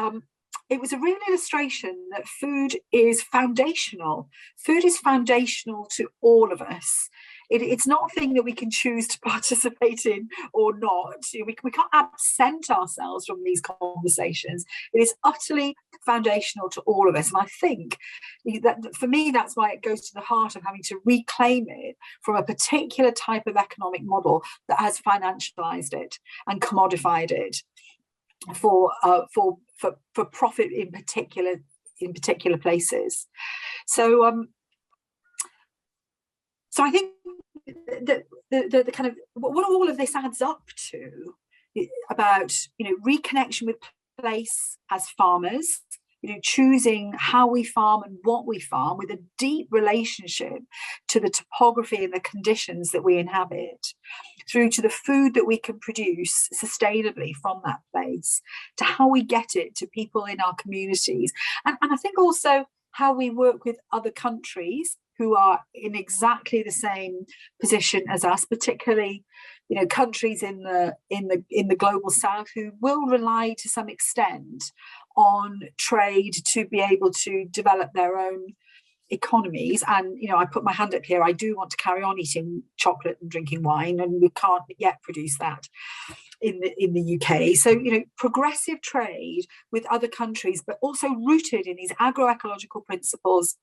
a real illustration that food is foundational. Food is foundational to all of us. It's not a thing that we can choose to participate in or not. We can't absent ourselves from these conversations. It is utterly foundational to all of us. And I think that for me, that's why it goes to the heart of having to reclaim it from a particular type of economic model that has financialized it and commodified it for profit in particular places. So I think the kind of what all of this adds up to about reconnection with place as farmers, choosing how we farm and what we farm with a deep relationship to the topography and the conditions that we inhabit, through to the food that we can produce sustainably from that place, to how we get it to people in our communities. And I think also how we work with other countries who are in exactly the same position as us, particularly, countries in the global south who will rely to some extent on trade to be able to develop their own economies. And I put my hand up here, I do want to carry on eating chocolate and drinking wine, and we can't yet produce that in the UK. So progressive trade with other countries, but also rooted in these agroecological principles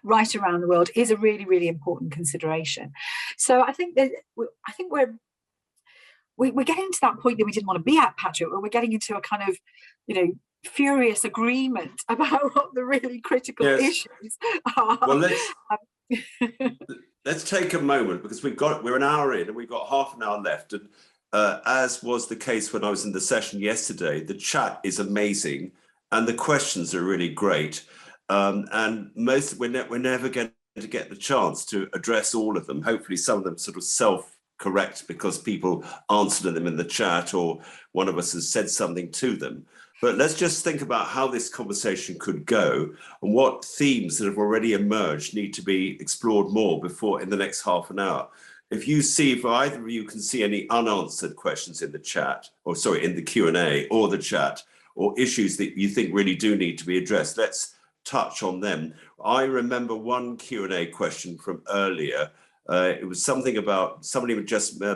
right around the world, is a really, really important consideration. So I think we're getting to that point that we didn't want to be at, Patrick, where we're getting into a kind of furious agreement about what the really critical issues are. Well, let's take a moment, because we're an hour in and we've got half an hour left, and as was the case when I was in the session yesterday, the chat is amazing and the questions are really great. And we're never going to get the chance to address all of them. Hopefully some of them sort of self-correct because people answered them in the chat or one of us has said something to them. But let's just think about how this conversation could go and what themes that have already emerged need to be explored more before in the next half an hour. If either of you can see any unanswered questions in the chat, in the Q&A or the chat, or issues that you think really do need to be addressed, let's touch on them. I remember one Q&A question from earlier. It was something about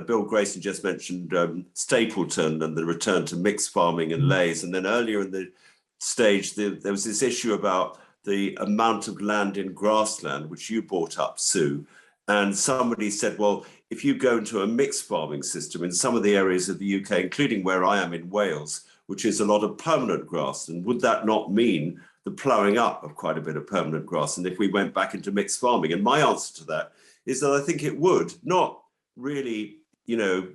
Bill Grayson just mentioned Stapleton and the return to mixed farming and leys. And then earlier in the stage, there was this issue about the amount of land in grassland, which you brought up, Sue. And somebody said, well, if you go into a mixed farming system in some of the areas of the UK, including where I am in Wales, which is a lot of permanent grassland, would that not mean the ploughing up of quite a bit of permanent grass? And if we went back into mixed farming, and my answer to that is that I think it would, not really,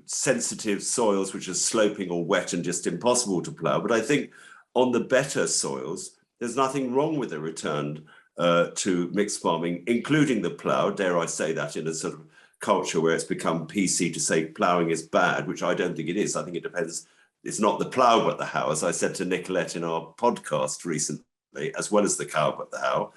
sensitive soils which are sloping or wet and just impossible to plough, but I think on the better soils, there's nothing wrong with a return to mixed farming, including the plough, dare I say that, in a sort of culture where it's become PC to say ploughing is bad, which I don't think it is. I think it depends. It's not the plough but the how, as I said to Nicolette in our podcast recently, as well as the cow but the how.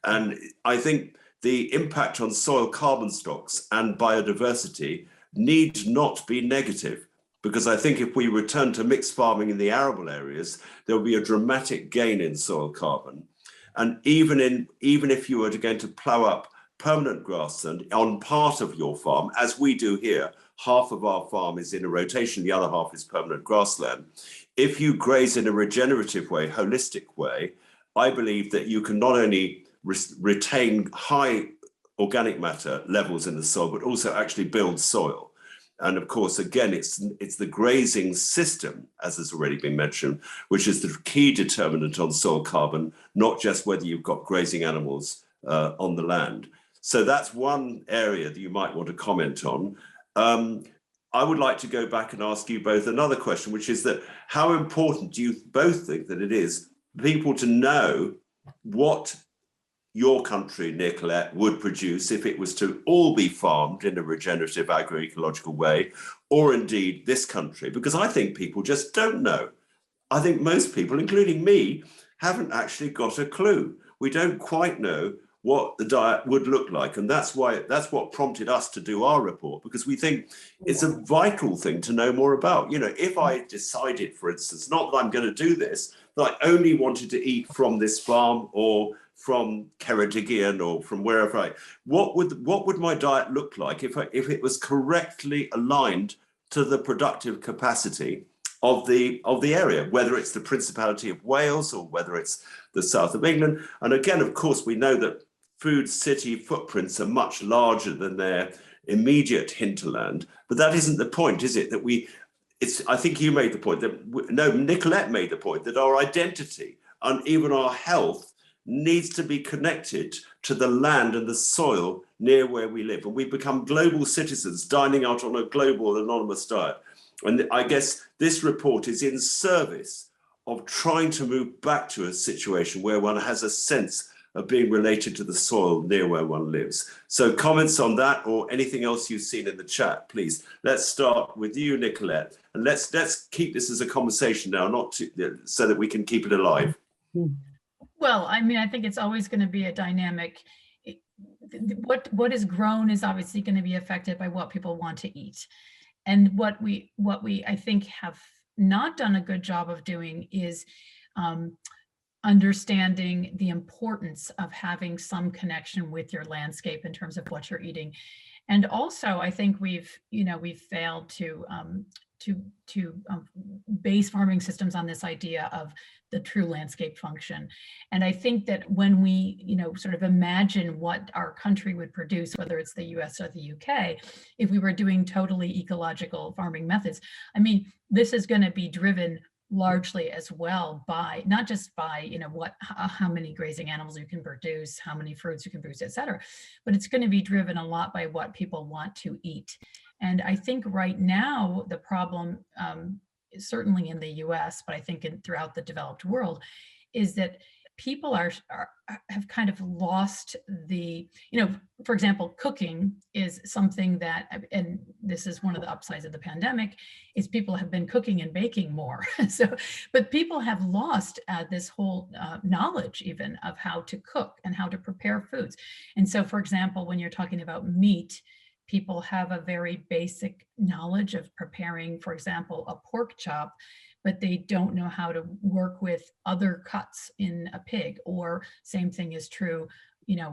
And I think the impact on soil carbon stocks and biodiversity need not be negative, because I think if we return to mixed farming in the arable areas, there will be a dramatic gain in soil carbon. And even if you were going to plough up permanent grassland on part of your farm, as we do here, half of our farm is in a rotation, the other half is permanent grassland. If you graze in a regenerative way, holistic way, I believe that you can not only retain high organic matter levels in the soil, but also actually build soil. And of course, again, it's the grazing system, as has already been mentioned, which is the key determinant on soil carbon, not just whether you've got grazing animals on the land. So that's one area that you might want to comment on. I would like to go back and ask you both another question, which is that how important do you both think that it is for people to know what your country, Nicolette, would produce if it was to all be farmed in a regenerative agroecological way, or indeed this country? Because I think people just don't know. I think most people, including me, haven't actually got a clue. We don't quite know what the diet would look like. And that's what prompted us to do our report, because we think it's a vital thing to know more about. You know, if I decided, for instance, not that I'm going to do this, that I only wanted to eat from this farm or from Ceredigion or from wherever what would my diet look like if it was correctly aligned to the productive capacity of the area, whether it's the Principality of Wales or whether it's the south of England. And again, of course, we know that food city footprints are much larger than their immediate hinterland, but that isn't the point, is it? I think you made the point Nicolette made the point that our identity and even our health needs to be connected to the land and the soil near where we live. And we become global citizens dining out on a global anonymous diet. And I guess this report is in service of trying to move back to a situation where one has a sense of being related to the soil near where one lives. So comments on that or anything else you've seen in the chat, please. Let's start with you, Nicolette, and let's keep this as a conversation now, so that we can keep it alive. Well, I mean, I think it's always going to be a dynamic. What is grown is obviously going to be affected by what people want to eat. And what we I think have not done a good job of doing is understanding the importance of having some connection with your landscape in terms of what you're eating. And also, I think we've failed to base farming systems on this idea of the true landscape function. And I think that when we, sort of imagine what our country would produce, whether it's the US or the UK, if we were doing totally ecological farming methods, I mean, this is going to be driven largely as well by, not just by, how many grazing animals you can produce, how many fruits you can produce, et cetera, but it's going to be driven a lot by what people want to eat. And I think right now, the problem, certainly in the US, but I think throughout the developed world, is that people have kind of lost the, for example, cooking is something that, and this is one of the upsides of the pandemic, is people have been cooking and baking more. But people have lost this whole knowledge even of how to cook and how to prepare foods. And so, for example, when you're talking about meat, people have a very basic knowledge of preparing, for example, a pork chop, but they don't know how to work with other cuts in a pig, or same thing is true,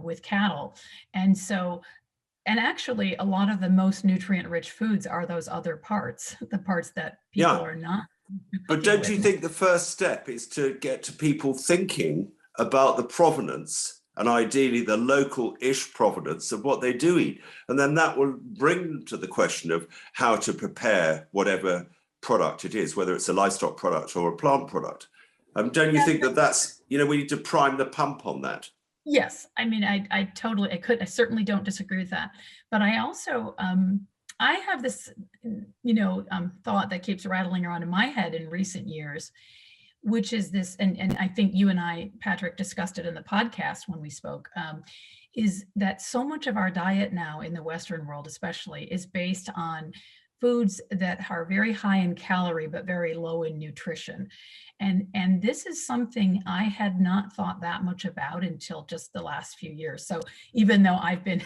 with cattle. And so, and actually a lot of the most nutrient-rich foods are those other parts, the parts that people are not. But don't you think the first step is to get to people thinking about the provenance and ideally the local-ish provenance of what they do eat? And then that will bring them to the question of how to prepare whatever product it is, whether it's a livestock product or a plant product. Don't you think that's, we need to prime the pump on that? Yes, I mean, I certainly don't disagree with that. But I also, I have this, thought that keeps rattling around in my head in recent years, which is this, and I think you and I, Patrick, discussed it in the podcast when we spoke, is that so much of our diet now in the Western world especially is based on foods that are very high in calorie but very low in nutrition. And this is something I had not thought that much about until just the last few years. So even though I've been,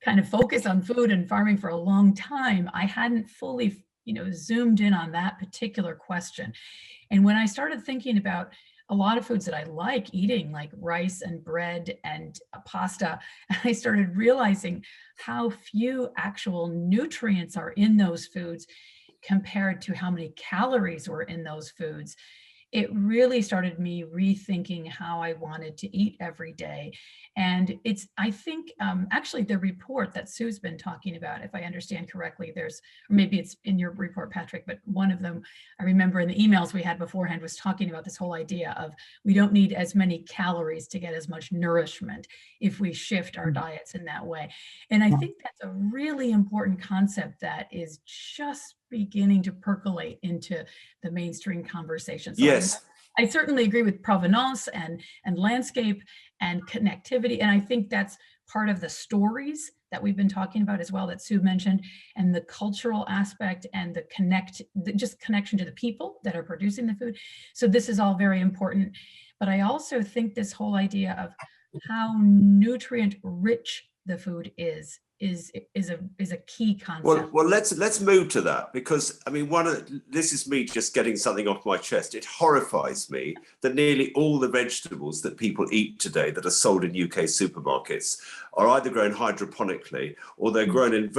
kind of focused on food and farming for a long time, I hadn't fully, zoomed in on that particular question. And when I started thinking about a lot of foods that I like eating, like rice and bread and pasta, I started realizing how few actual nutrients are in those foods compared to how many calories were in those foods. it really started me rethinking how I wanted to eat every day. And it's, I think, actually the report that Sue's been talking about, if I understand correctly, there's, or maybe it's in your report, Patrick, but one of them, I remember in the emails we had beforehand, was talking about this whole idea of we don't need as many calories to get as much nourishment if we shift our diets in that way. And I think that's a really important concept that is just beginning to percolate into the mainstream conversation. So Yes. I certainly agree with provenance and landscape and connectivity. And I think that's part of the stories that we've been talking about as well, that Sue mentioned, and the cultural aspect and the just connection to the people that are producing the food. So this is all very important. But I also think this whole idea of how nutrient rich the food is a key concept. Well, let's move to that, because I mean, this is me just getting something off my chest. It horrifies me that nearly all the vegetables that people eat today that are sold in UK supermarkets are either grown hydroponically or they're grown in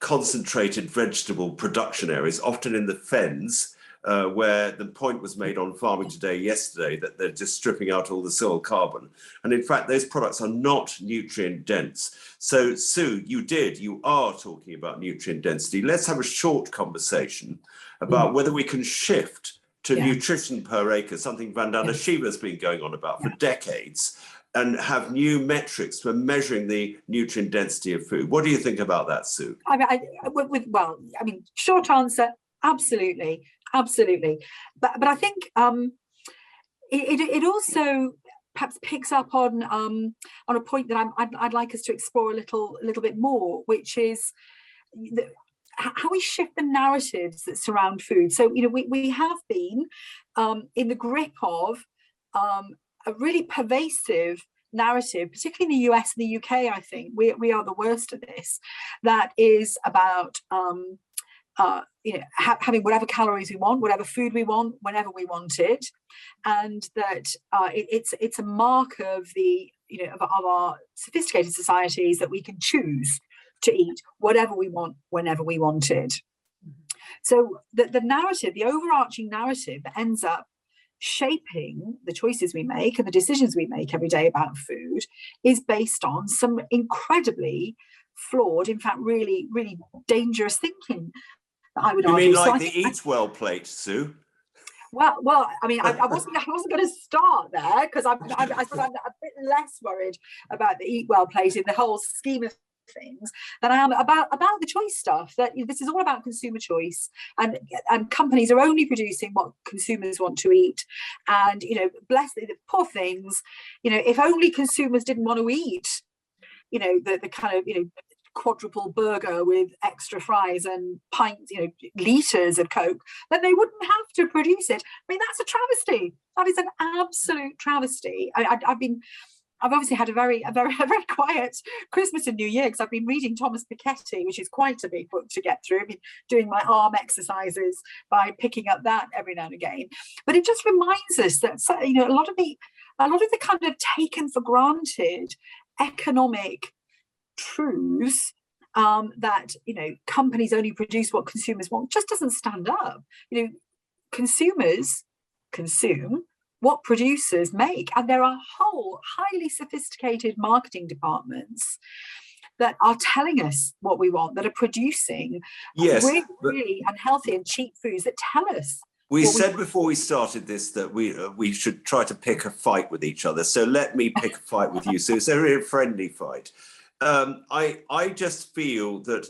concentrated vegetable production areas, often in the fens. Where the point was made on Farming Today yesterday that they're just stripping out all the soil carbon. And in fact, those products are not nutrient dense. So Sue, you are talking about nutrient density. Let's have a short conversation about whether we can shift to nutrition per acre, something Vandana Shiva's been going on about for decades, and have new metrics for measuring the nutrient density of food. What do you think about that, Sue? I mean, short answer, absolutely. Absolutely, but I think it also perhaps picks up on a point that I'd like us to explore a little bit more, which is how we shift the narratives that surround food. So we have been in the grip of a really pervasive narrative, particularly in the US and the UK. I think we are the worst at this. That is about having whatever calories we want, whatever food we want, whenever we want it, and that it's a mark of of our sophisticated societies that we can choose to eat whatever we want, whenever we want it. So the narrative, the overarching narrative that ends up shaping the choices we make and the decisions we make every day about food is based on some incredibly flawed, in fact, really, really dangerous thinking. I would argue. You mean like the Eat Well plate, Sue? Well, I mean, I wasn't going to start there, because I'm a bit less worried about the Eat Well plate in the whole scheme of things than I am about the choice stuff. That this is all about consumer choice, and companies are only producing what consumers want to eat. And bless the poor things. If only consumers didn't want to eat, the kind of quadruple burger with extra fries and pints, liters of Coke, then they wouldn't have to produce it. I mean, that's a travesty. That is an absolute travesty. I've obviously had a very quiet Christmas and New Year, because I've been reading Thomas Piketty, which is quite a big book to get through. I've been doing my arm exercises by picking up that every now and again. But it just reminds us that a lot of the kind of taken for granted economic truths that companies only produce what consumers want just doesn't stand up. Consumers consume what producers make, and there are whole highly sophisticated marketing departments that are telling us what we want, that are producing really unhealthy and cheap foods that tell us. We said before we started this that we should try to pick a fight with each other. So let me pick a fight with you. So it's a really friendly fight. I just feel that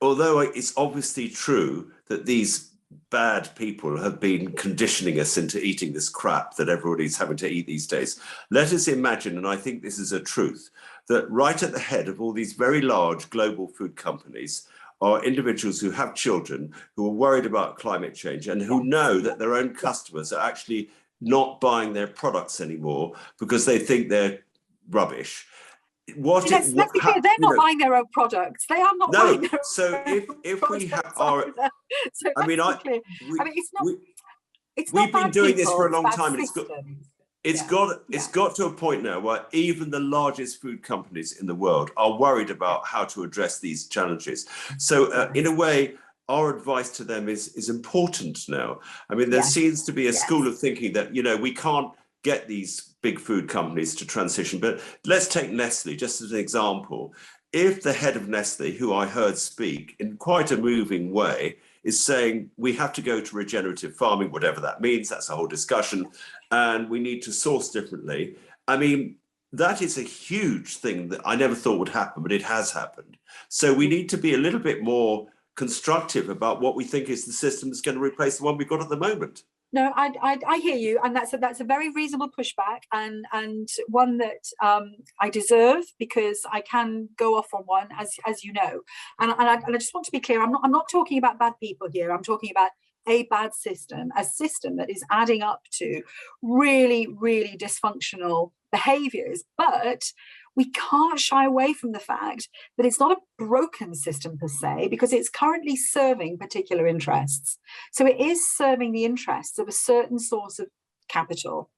although it's obviously true that these bad people have been conditioning us into eating this crap that everybody's having to eat these days, let us imagine, and I think this is a truth, that right at the head of all these very large global food companies are individuals who have children, who are worried about climate change, and who know that their own customers are actually not buying their products anymore because they think they're rubbish. Let's be clear, they're not buying their own products. They are not buying their own so if we have our, so I mean, it's not. We've been doing this for a long time, and it's got to a point now where even the largest food companies in the world are worried about how to address these challenges. So in a way, our advice to them is important now. I mean, there Yes. seems to be a Yes. school of thinking that, you know, we can't get these big food companies to transition. But let's take Nestle just as an example. If the head of Nestle, who I heard speak in quite a moving way, is saying we have to go to regenerative farming, whatever that means, that's a whole discussion, and we need to source differently. I mean, that is a huge thing that I never thought would happen, but it has happened. So we need to be a little bit more constructive about what we think is the system that's going to replace the one we've got at the moment. No, I hear you, and that's a very reasonable pushback, and one that I deserve, because I can go off on one, as you know, and I just want to be clear. I'm not talking about bad people here. I'm talking about a bad system, a system that is adding up to really, really dysfunctional behaviours. But we can't shy away from the fact that it's not a broken system per se, because it's currently serving particular interests. So it is serving the interests of a certain source of capital.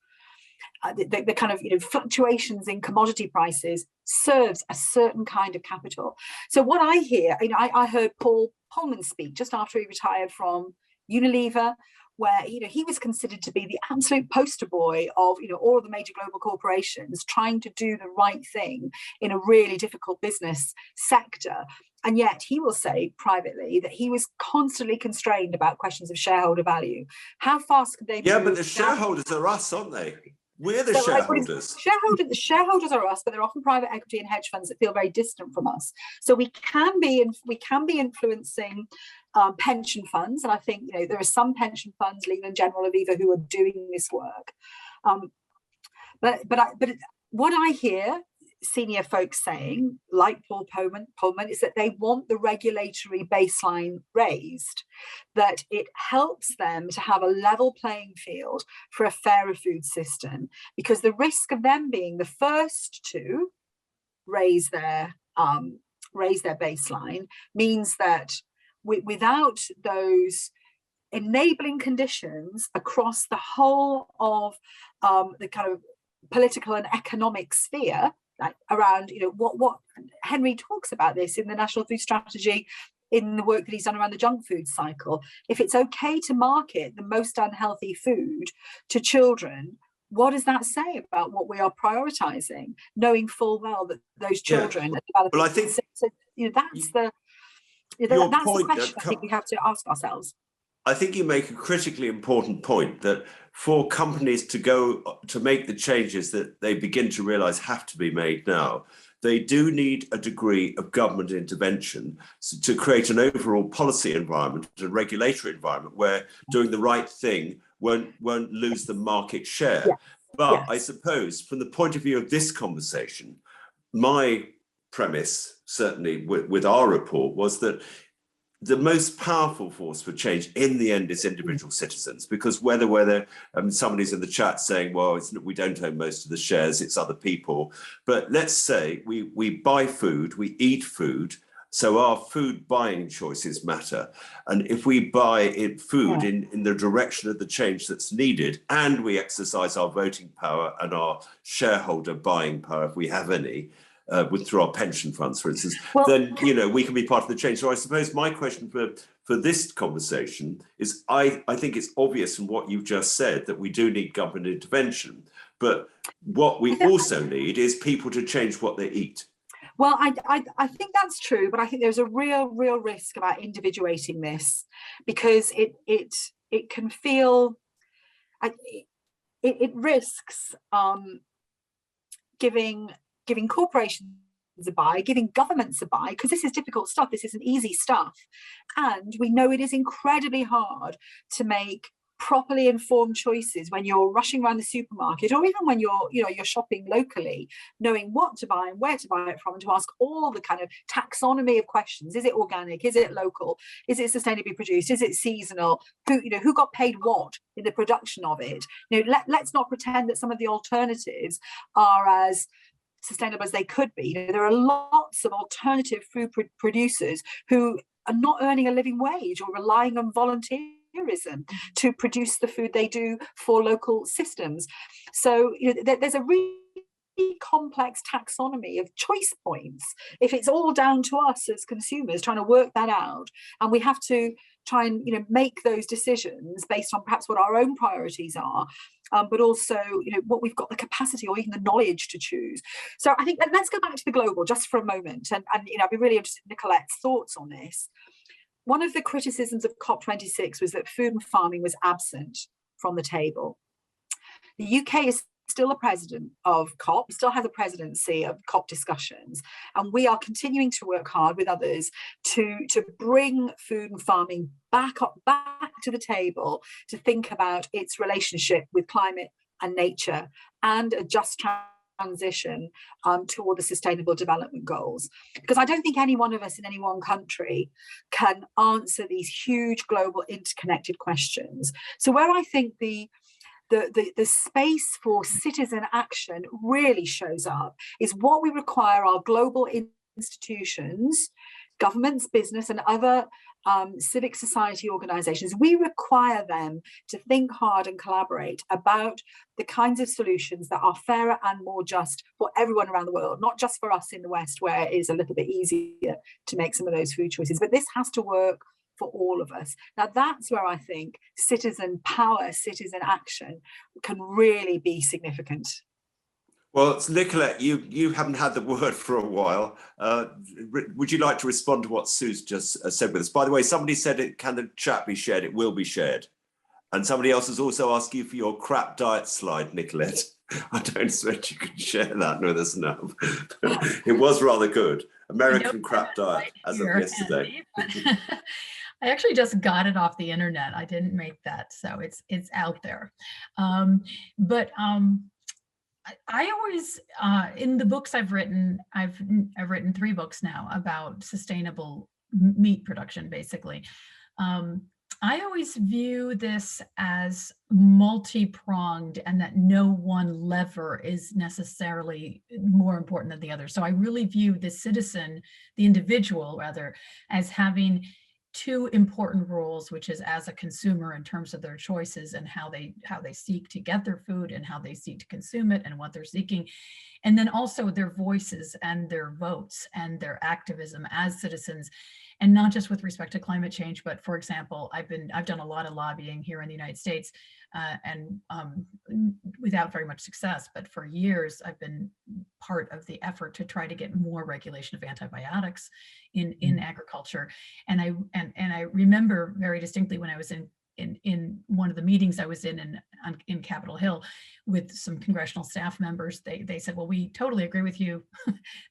The kind of, you know, fluctuations in commodity prices serves a certain kind of capital. So what I hear, you know, I heard Paul Polman speak just after he retired from Unilever, where, you know, he was considered to be the absolute poster boy of, you know, all of the major global corporations trying to do the right thing in a really difficult business sector. And yet he will say privately that he was constantly constrained about questions of shareholder value. How fast could they? Yeah, but the shareholders are us, aren't they? We're the shareholders. Shareholders are us, but they're often private equity and hedge funds that feel very distant from us. So we can be influencing pension funds, and I think, you know, there are some pension funds, Legal & General, Aviva, who are doing this work. But what I hear senior folks saying, like Paul Polman, is that they want the regulatory baseline raised, that it helps them to have a level playing field for a fairer food system, because the risk of them being the first to raise their baseline means that without those enabling conditions across the whole of the kind of political and economic sphere, like around, you know, what Henry talks about this in the National Food Strategy, in the work that he's done around the junk food cycle. If it's okay to market the most unhealthy food to children, what does that say about what we are prioritizing, knowing full well that those children are developing? Well, I think so, you know, that's the question I think we have to ask ourselves. I think you make a critically important point, that for companies to make the changes that they begin to realize have to be made now, they do need a degree of government intervention to create an overall policy environment, a regulatory environment where doing the right thing won't lose the market share. Yeah. But I suppose from the point of view of this conversation, my premise, certainly with our report, was that the most powerful force for change in the end is individual citizens, because whether somebody's in the chat saying, well, we don't own most of the shares, it's other people. But let's say we buy food, we eat food, so our food buying choices matter. And if we buy food in the direction of the change that's needed, and we exercise our voting power and our shareholder buying power, if we have any, through our pension funds, for instance, then, you know, we can be part of the change. So I suppose my question for this conversation is, I think it's obvious from what you've just said that we do need government intervention, but what we also need is people to change what they eat. Well, I think that's true, but I think there's a real risk about individuating this, because it can feel, it risks giving corporations a buy, giving governments a buy, because this is difficult stuff, this isn't easy stuff. And we know it is incredibly hard to make properly informed choices when you're rushing around the supermarket, or even when you're shopping locally, knowing what to buy and where to buy it from, and to ask all the kind of taxonomy of questions. Is it organic? Is it local? Is it sustainably produced? Is it seasonal? Who got paid what in the production of it? You know, let's not pretend that some of the alternatives are as sustainable as they could be. You know, there are lots of alternative food producers who are not earning a living wage or relying on volunteerism to produce the food they do for local systems. So, you know, there's a really complex taxonomy of choice points if it's all down to us as consumers trying to work that out, and we have to try and make those decisions based on perhaps what our own priorities are, but also what we've got the capacity or even the knowledge to choose. So I think let's go back to the global just for a moment, and I'd be really interested in Nicolette's thoughts on this. One of the criticisms of COP26 was that food and farming was absent from the table. The UK is still a president of COP, still has a presidency of COP discussions, and we are continuing to work hard with others to bring food and farming back to the table, to think about its relationship with climate and nature and a just transition toward the Sustainable Development Goals. Because I don't think any one of us in any one country can answer these huge global interconnected questions. So where I think the space for citizen action really shows up is what we require our global institutions, governments, business, and other civic society organizations. We require them to think hard and collaborate about the kinds of solutions that are fairer and more just for everyone around the world, not just for us in the West, where it is a little bit easier to make some of those food choices, but this has to work for all of us. Now, that's where I think citizen power, citizen action can really be significant. Well, it's Nicolette, you haven't had the word for a while. Would you like to respond to what Sue's just said with us? By the way, somebody said, can the chat be shared? It will be shared. And somebody else has also asked you for your crap diet slide, Nicolette. I don't expect you can share that with us now. It was rather good. American crap diet as of yesterday. I actually just got it off the internet. I didn't make that, so it's out there. I always, in the books I've written 3 books now about sustainable meat production, basically. I always view this as multi-pronged, and that no one lever is necessarily more important than the other. So I really view the citizen, the individual rather, as having 2 important roles, which is as a consumer in terms of their choices and how they seek to get their food and how they seek to consume it and what they're seeking, and then also their voices and their votes and their activism as citizens. And not just with respect to climate change, but for example, I've done a lot of lobbying here in the United States, and without very much success. But for years, I've been part of the effort to try to get more regulation of antibiotics in agriculture. And I remember very distinctly when I was in one of the meetings I was in Capitol Hill with some congressional staff members, they said, well, we totally agree with you.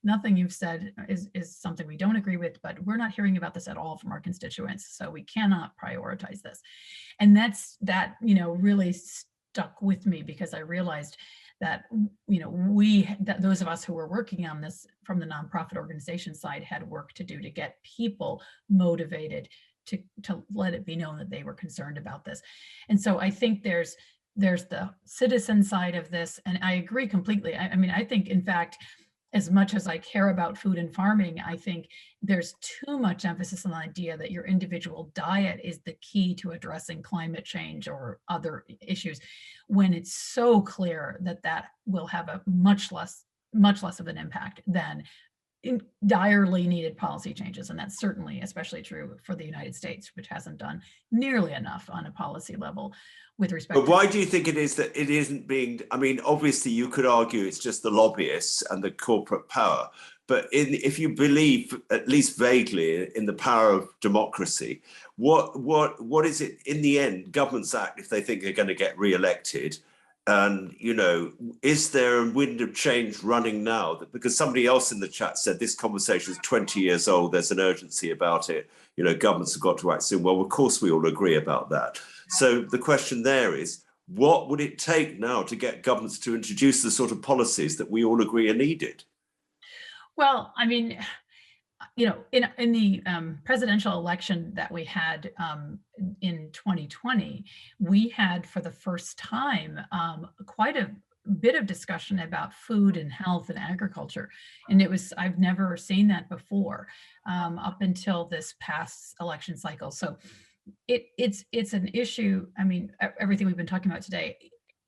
Nothing you've said is something we don't agree with, but we're not hearing about this at all from our constituents. So we cannot prioritize this. And that really stuck with me, because I realized that, that those of us who were working on this from the nonprofit organization side had work to do to get people motivated to let it be known that they were concerned about this. And so I think there's the citizen side of this, and I agree completely. I mean, I think, in fact, as much as I care about food and farming, I think there's too much emphasis on the idea that your individual diet is the key to addressing climate change or other issues, when it's so clear that will have a much less of an impact than in direly needed policy changes. And that's certainly especially true for the United States, which hasn't done nearly enough on a policy level with respect But why do you think it is that it isn't being, I mean, obviously you could argue it's just the lobbyists and the corporate power, but if you believe, at least vaguely, in the power of democracy, what is it in the end governments act if they think they're going to get re-elected? And, is there a wind of change running now? Because somebody else in the chat said this conversation is 20 years old, there's an urgency about it, governments have got to act soon. Well, of course, we all agree about that. So the question there is, what would it take now to get governments to introduce the sort of policies that we all agree are needed? Well, I mean, in the presidential election that we had in 2020, we had for the first time quite a bit of discussion about food and health and agriculture. And I've never seen that before up until this past election cycle. So it's an issue. I mean, everything we've been talking about today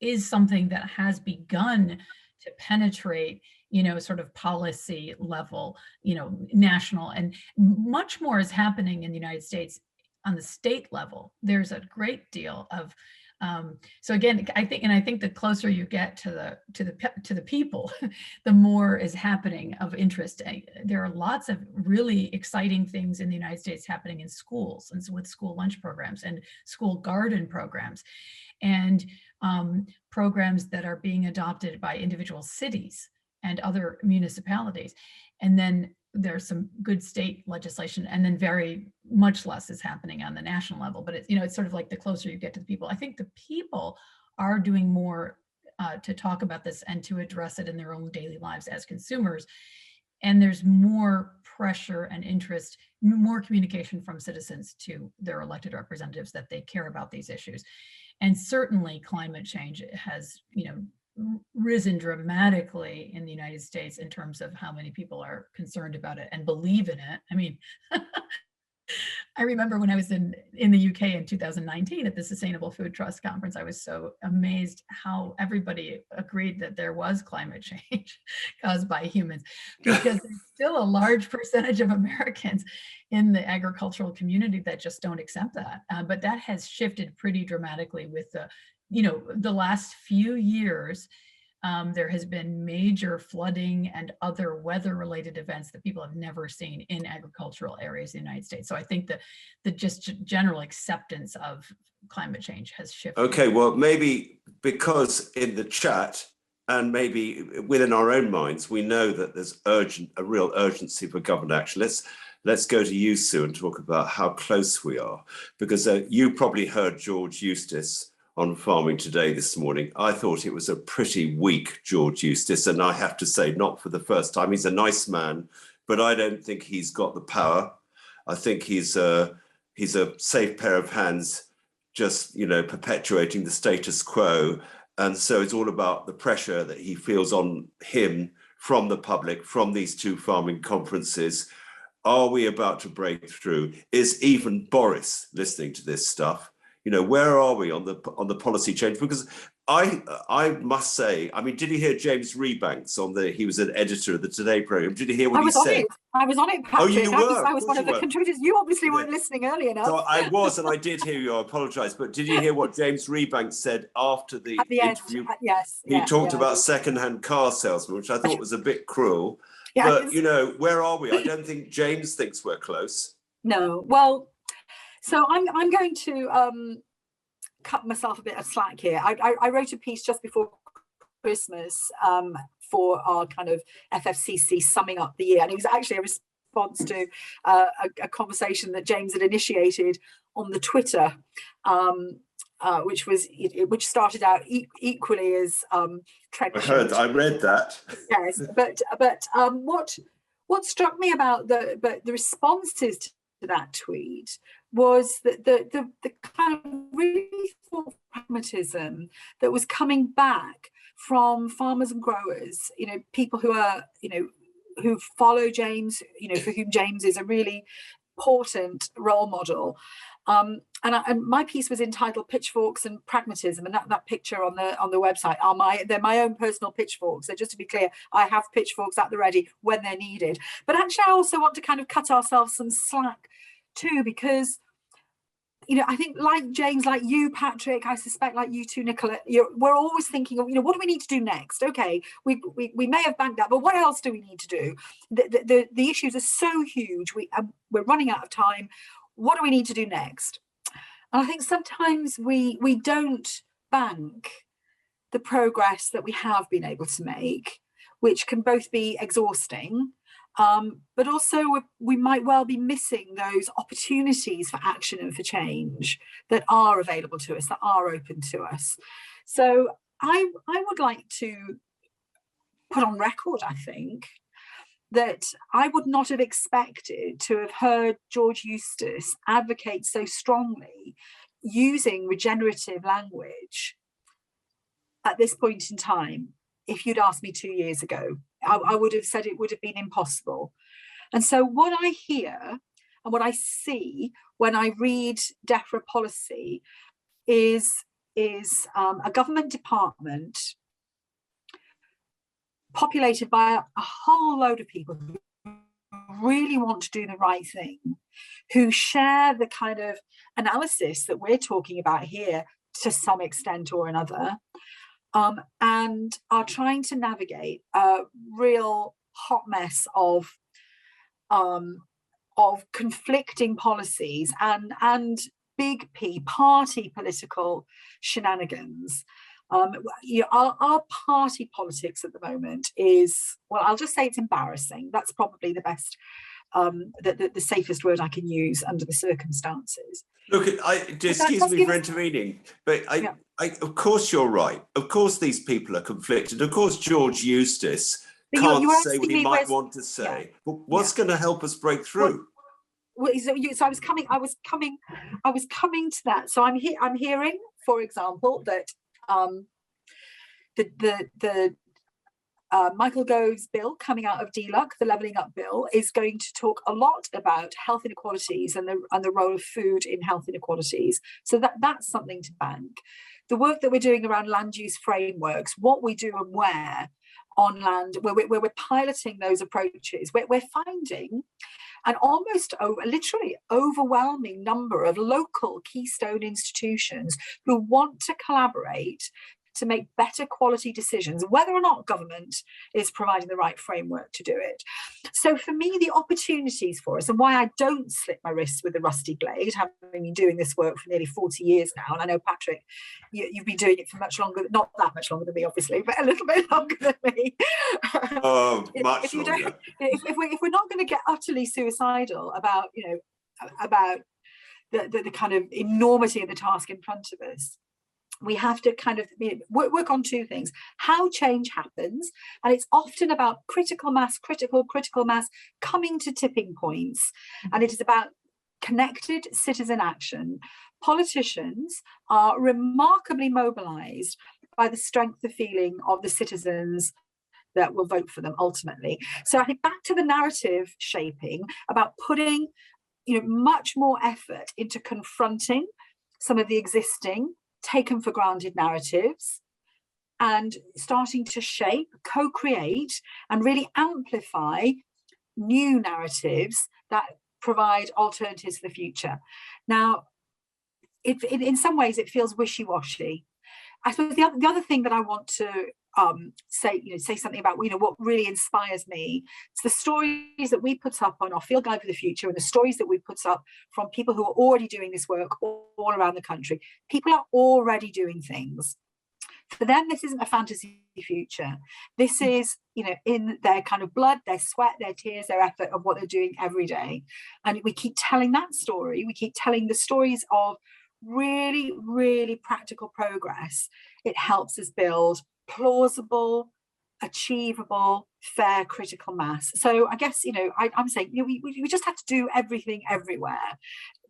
is something that has begun to penetrate, sort of policy level, national, and much more is happening in the United States on the state level. There's a great deal of so again, I think the closer you get to the people, the more is happening of interest. There are lots of really exciting things in the United States happening in schools, and so with school lunch programs and school garden programs, and programs that are being adopted by individual cities and other municipalities. And then there's some good state legislation, and then very much less is happening on the national level. But it's sort of like the closer you get to the people. I think the people are doing more to talk about this and to address it in their own daily lives as consumers. And there's more pressure and interest, more communication from citizens to their elected representatives that they care about these issues. And certainly climate change has, risen dramatically in the United States in terms of how many people are concerned about it and believe in it. I mean, I remember when I was in the UK in 2019 at the Sustainable Food Trust Conference, I was so amazed how everybody agreed that there was climate change caused by humans, because there's still a large percentage of Americans in the agricultural community that just don't accept that. But that has shifted pretty dramatically with the last few years. There has been major flooding and other weather-related events that people have never seen in agricultural areas in the United States. So I think the just general acceptance of climate change has shifted. Okay, well, maybe because in the chat and maybe within our own minds, we know that there's a real urgency for government action. Let's go to you, Sue, and talk about how close we are, because you probably heard George Eustice on Farming Today this morning. I thought it was a pretty weak George Eustice, and I have to say, not for the first time. He's a nice man, but I don't think he's got the power. I think he's a safe pair of hands, just perpetuating the status quo. And so it's all about the pressure that he feels on him from the public, from these two farming conferences. Are we about to break through? Is even Boris listening to this stuff? Where are we on the policy change? Because I must say, I mean, did you hear James Rebanks he was an editor of the Today program? Did you hear what he said? I was on it, Patrick. Oh, you were? I was one of the contributors. You obviously weren't listening early enough. So I was, and I did hear you. I apologise. But did you hear what James Rebanks said after the interview? Yes. He talked about second-hand car salesmen, which I thought was a bit cruel. Yeah, but, where are we? I don't think James thinks we're close. No. Well, so I'm going to cut myself a bit of slack here. I wrote a piece just before Christmas for our kind of FFCC summing up the year, and it was actually a response to a conversation that James had initiated on the Twitter, which started out equally as trenchant. I read that. Yes, but what struck me about the responses to that tweet was that the kind of really thoughtful pragmatism that was coming back from farmers and growers, people who are, who follow James, for whom James is a really important role model. And my piece was entitled "Pitchforks and Pragmatism," and that picture on the website they're my own personal pitchforks. So just to be clear, I have pitchforks at the ready when they're needed. But actually, I also want to kind of cut ourselves some slack too, because I think, like James, like you, Patrick, I suspect like you too, Nicolette, we're always thinking of, what do we need to do next? Okay, we may have banked that, but what else do we need to do? The issues are so huge. We're running out of time. What do we need to do next? And I think sometimes we don't bank the progress that we have been able to make, which can both be exhausting, but also we might well be missing those opportunities for action and for change that are available to us, that are open to us. So I would like to put on record, I think, that I would not have expected to have heard George Eustice advocate so strongly using regenerative language at this point in time. If you'd asked me 2 years ago, I would have said it would have been impossible. And so what I hear and what I see when I read DEFRA policy is a government department populated by a whole load of people who really want to do the right thing, who share the kind of analysis that we're talking about here to some extent or another, and are trying to navigate a real hot mess of conflicting policies and big P party political shenanigans. Our party politics at the moment is, well, I'll just say it's embarrassing. That's probably the best, the safest word I can use under the circumstances. Look, excuse me for intervening, but of course you're right. Of course these people are conflicted. Of course George Eustace can't say what he might want to say. But what's going to help us break through? So I was coming to that. So I'm hearing, for example, that the Michael Gove's bill coming out of DLUC, the Levelling Up bill, is going to talk a lot about health inequalities and the role of food in health inequalities. So that's something to bank. The work that we're doing around land use frameworks, what we do and where on land, where we're piloting those approaches, we're finding an almost literally overwhelming number of local keystone institutions who want to collaborate to make better quality decisions, whether or not government is providing the right framework to do it. So for me, the opportunities for us, and why I don't slip my wrists with the rusty blade, having been doing this work for nearly 40 years now, and I know, Patrick, you've been doing it for much longer, not that much longer than me, obviously, but a little bit longer than me. Oh, much longer. If we're not going to get utterly suicidal about, about the kind of enormity of the task in front of us, we have to kind of work on two things: how change happens, and it's often about critical mass coming to tipping points, and it is about connected citizen action. Politicians are remarkably mobilized by the strength of feeling of the citizens that will vote for them ultimately. So I think back to the narrative shaping, about putting much more effort into confronting some of the existing taken for granted narratives and starting to shape, co-create, and really amplify new narratives that provide alternatives for the future. Now, in some ways, it feels wishy-washy. I suppose the other thing that I want to say something about, what really inspires me, it's the stories that we put up on our field guide for the future, and the stories that we put up from people who are already doing this work all around the country. People are already doing things. For them, this isn't a fantasy future. This is, in their kind of blood, their sweat, their tears, their effort of what they're doing every day. And we keep telling that story. We keep telling the stories of really, really practical progress. It helps us build plausible, achievable, fair critical mass. So I guess, I'm saying we just have to do everything everywhere,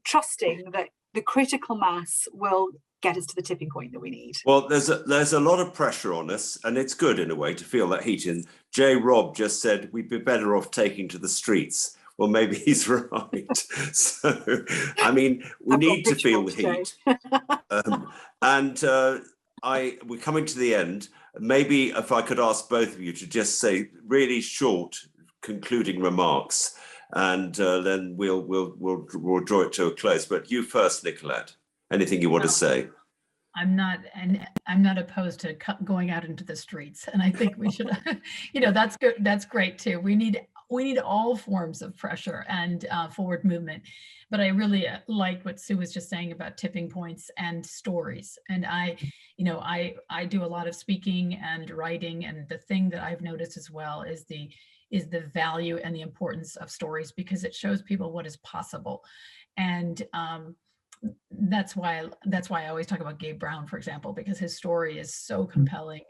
trusting that the critical mass will get us to the tipping point that we need. Well, there's a lot of pressure on us, and it's good in a way to feel that heat. And J. Rob just said we'd be better off taking to the streets. Well, maybe he's right. So, I mean, we need to feel the heat. We're coming to the end. Maybe if I could ask both of you to just say really short concluding remarks, and then we'll draw it to a close. But you first, Nicolette. Anything you want to say? I'm not opposed to going out into the streets, and I think we should. That's good. That's great too. We need all forms of pressure and forward movement. But I really liked what Sue was just saying about tipping points and stories. And I do a lot of speaking and writing, and the thing that I've noticed as well is the value and the importance of stories, because it shows people what is possible. And that's why I always talk about Gabe Brown, for example, because his story is so compelling,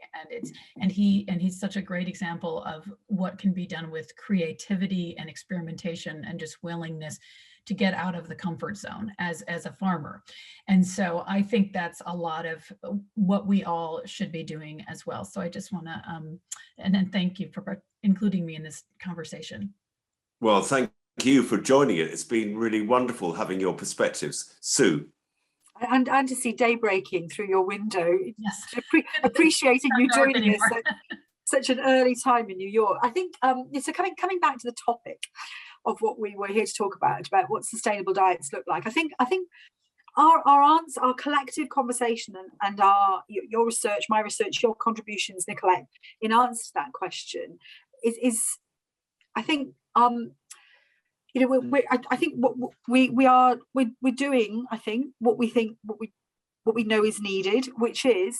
and he's such a great example of what can be done with creativity and experimentation and just willingness to get out of the comfort zone as a farmer. And so I think that's a lot of what we all should be doing as well. So I just want to and then thank you for including me in this conversation. Well, thank you for joining it. It's been really wonderful having your perspectives. Sue. And to see day breaking through your window. Yes. Appreciating you doing this. such an early time in New York. I think so. Coming back to the topic of what we were here to talk about what sustainable diets look like. I think our answer, our collective conversation, and your research, my research, your contributions, Nicolette, in answer to that question is I think you know I think what we're doing. I think what we know is needed, which is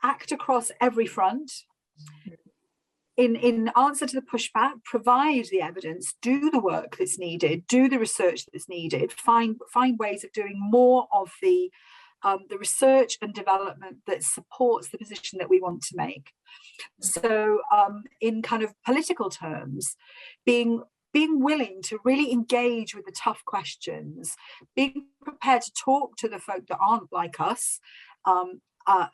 act across every front. In answer to the pushback, provide the evidence, do the work that's needed, do the research that's needed, find ways of doing more of the research and development that supports the position that we want to make. So in kind of political terms, being willing to really engage with the tough questions, being prepared to talk to the folk that aren't like us,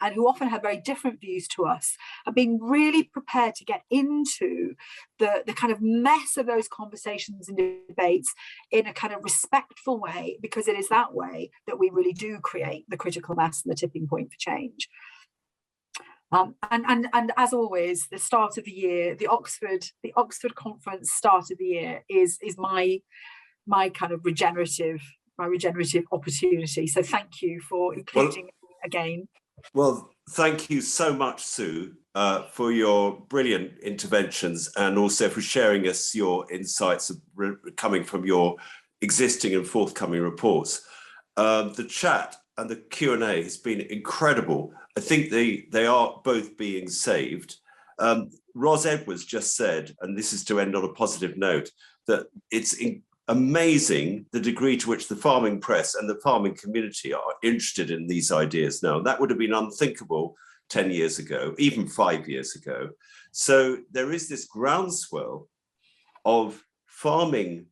and who often have very different views to us, and being really prepared to get into the kind of mess of those conversations and debates in a kind of respectful way, because it is that way that we really do create the critical mass and the tipping point for change. And as always, the start of the year, the Oxford conference start of the year is my kind of regenerative opportunity. So thank you for including me again. Well, thank you so much, Sue, for your brilliant interventions, and also for sharing us your insights coming from your existing and forthcoming reports. The chat and the Q&A has been incredible. I think they are both being saved. Ros Edwards just said, and this is to end on a positive note, that it's amazing the degree to which the farming press and the farming community are interested in these ideas now. That would have been unthinkable 10 years ago, even 5 years ago. So there is this groundswell of farming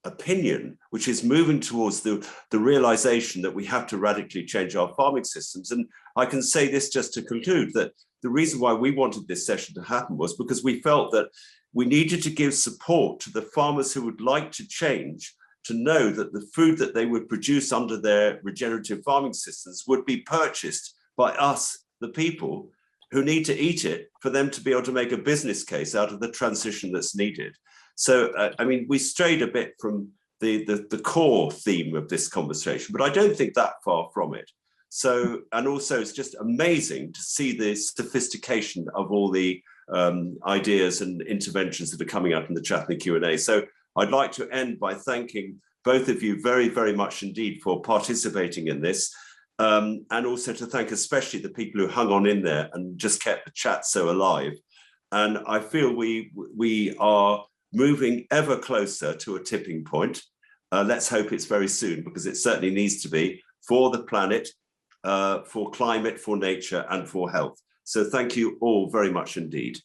opinion, which is moving towards the realization that we have to radically change our farming systems. And I can say this just to conclude, that the reason why we wanted this session to happen was because we felt that we needed to give support to the farmers who would like to change, to know that the food that they would produce under their regenerative farming systems would be purchased by us, the people, who need to eat it, for them to be able to make a business case out of the transition that's needed. So, I mean, we strayed a bit from the core theme of this conversation, but I don't think that far from it. So, and also it's just amazing to see the sophistication of all the ideas and interventions that are coming out in the chat and the Q&A. So I'd like to end by thanking both of you very, very much indeed for participating in this, and also to thank especially the people who hung on in there and just kept the chat so alive. And I feel we are moving ever closer to a tipping point. Let's hope it's very soon, because it certainly needs to be, for the planet, for climate, for nature, and for health. So thank you all very much indeed.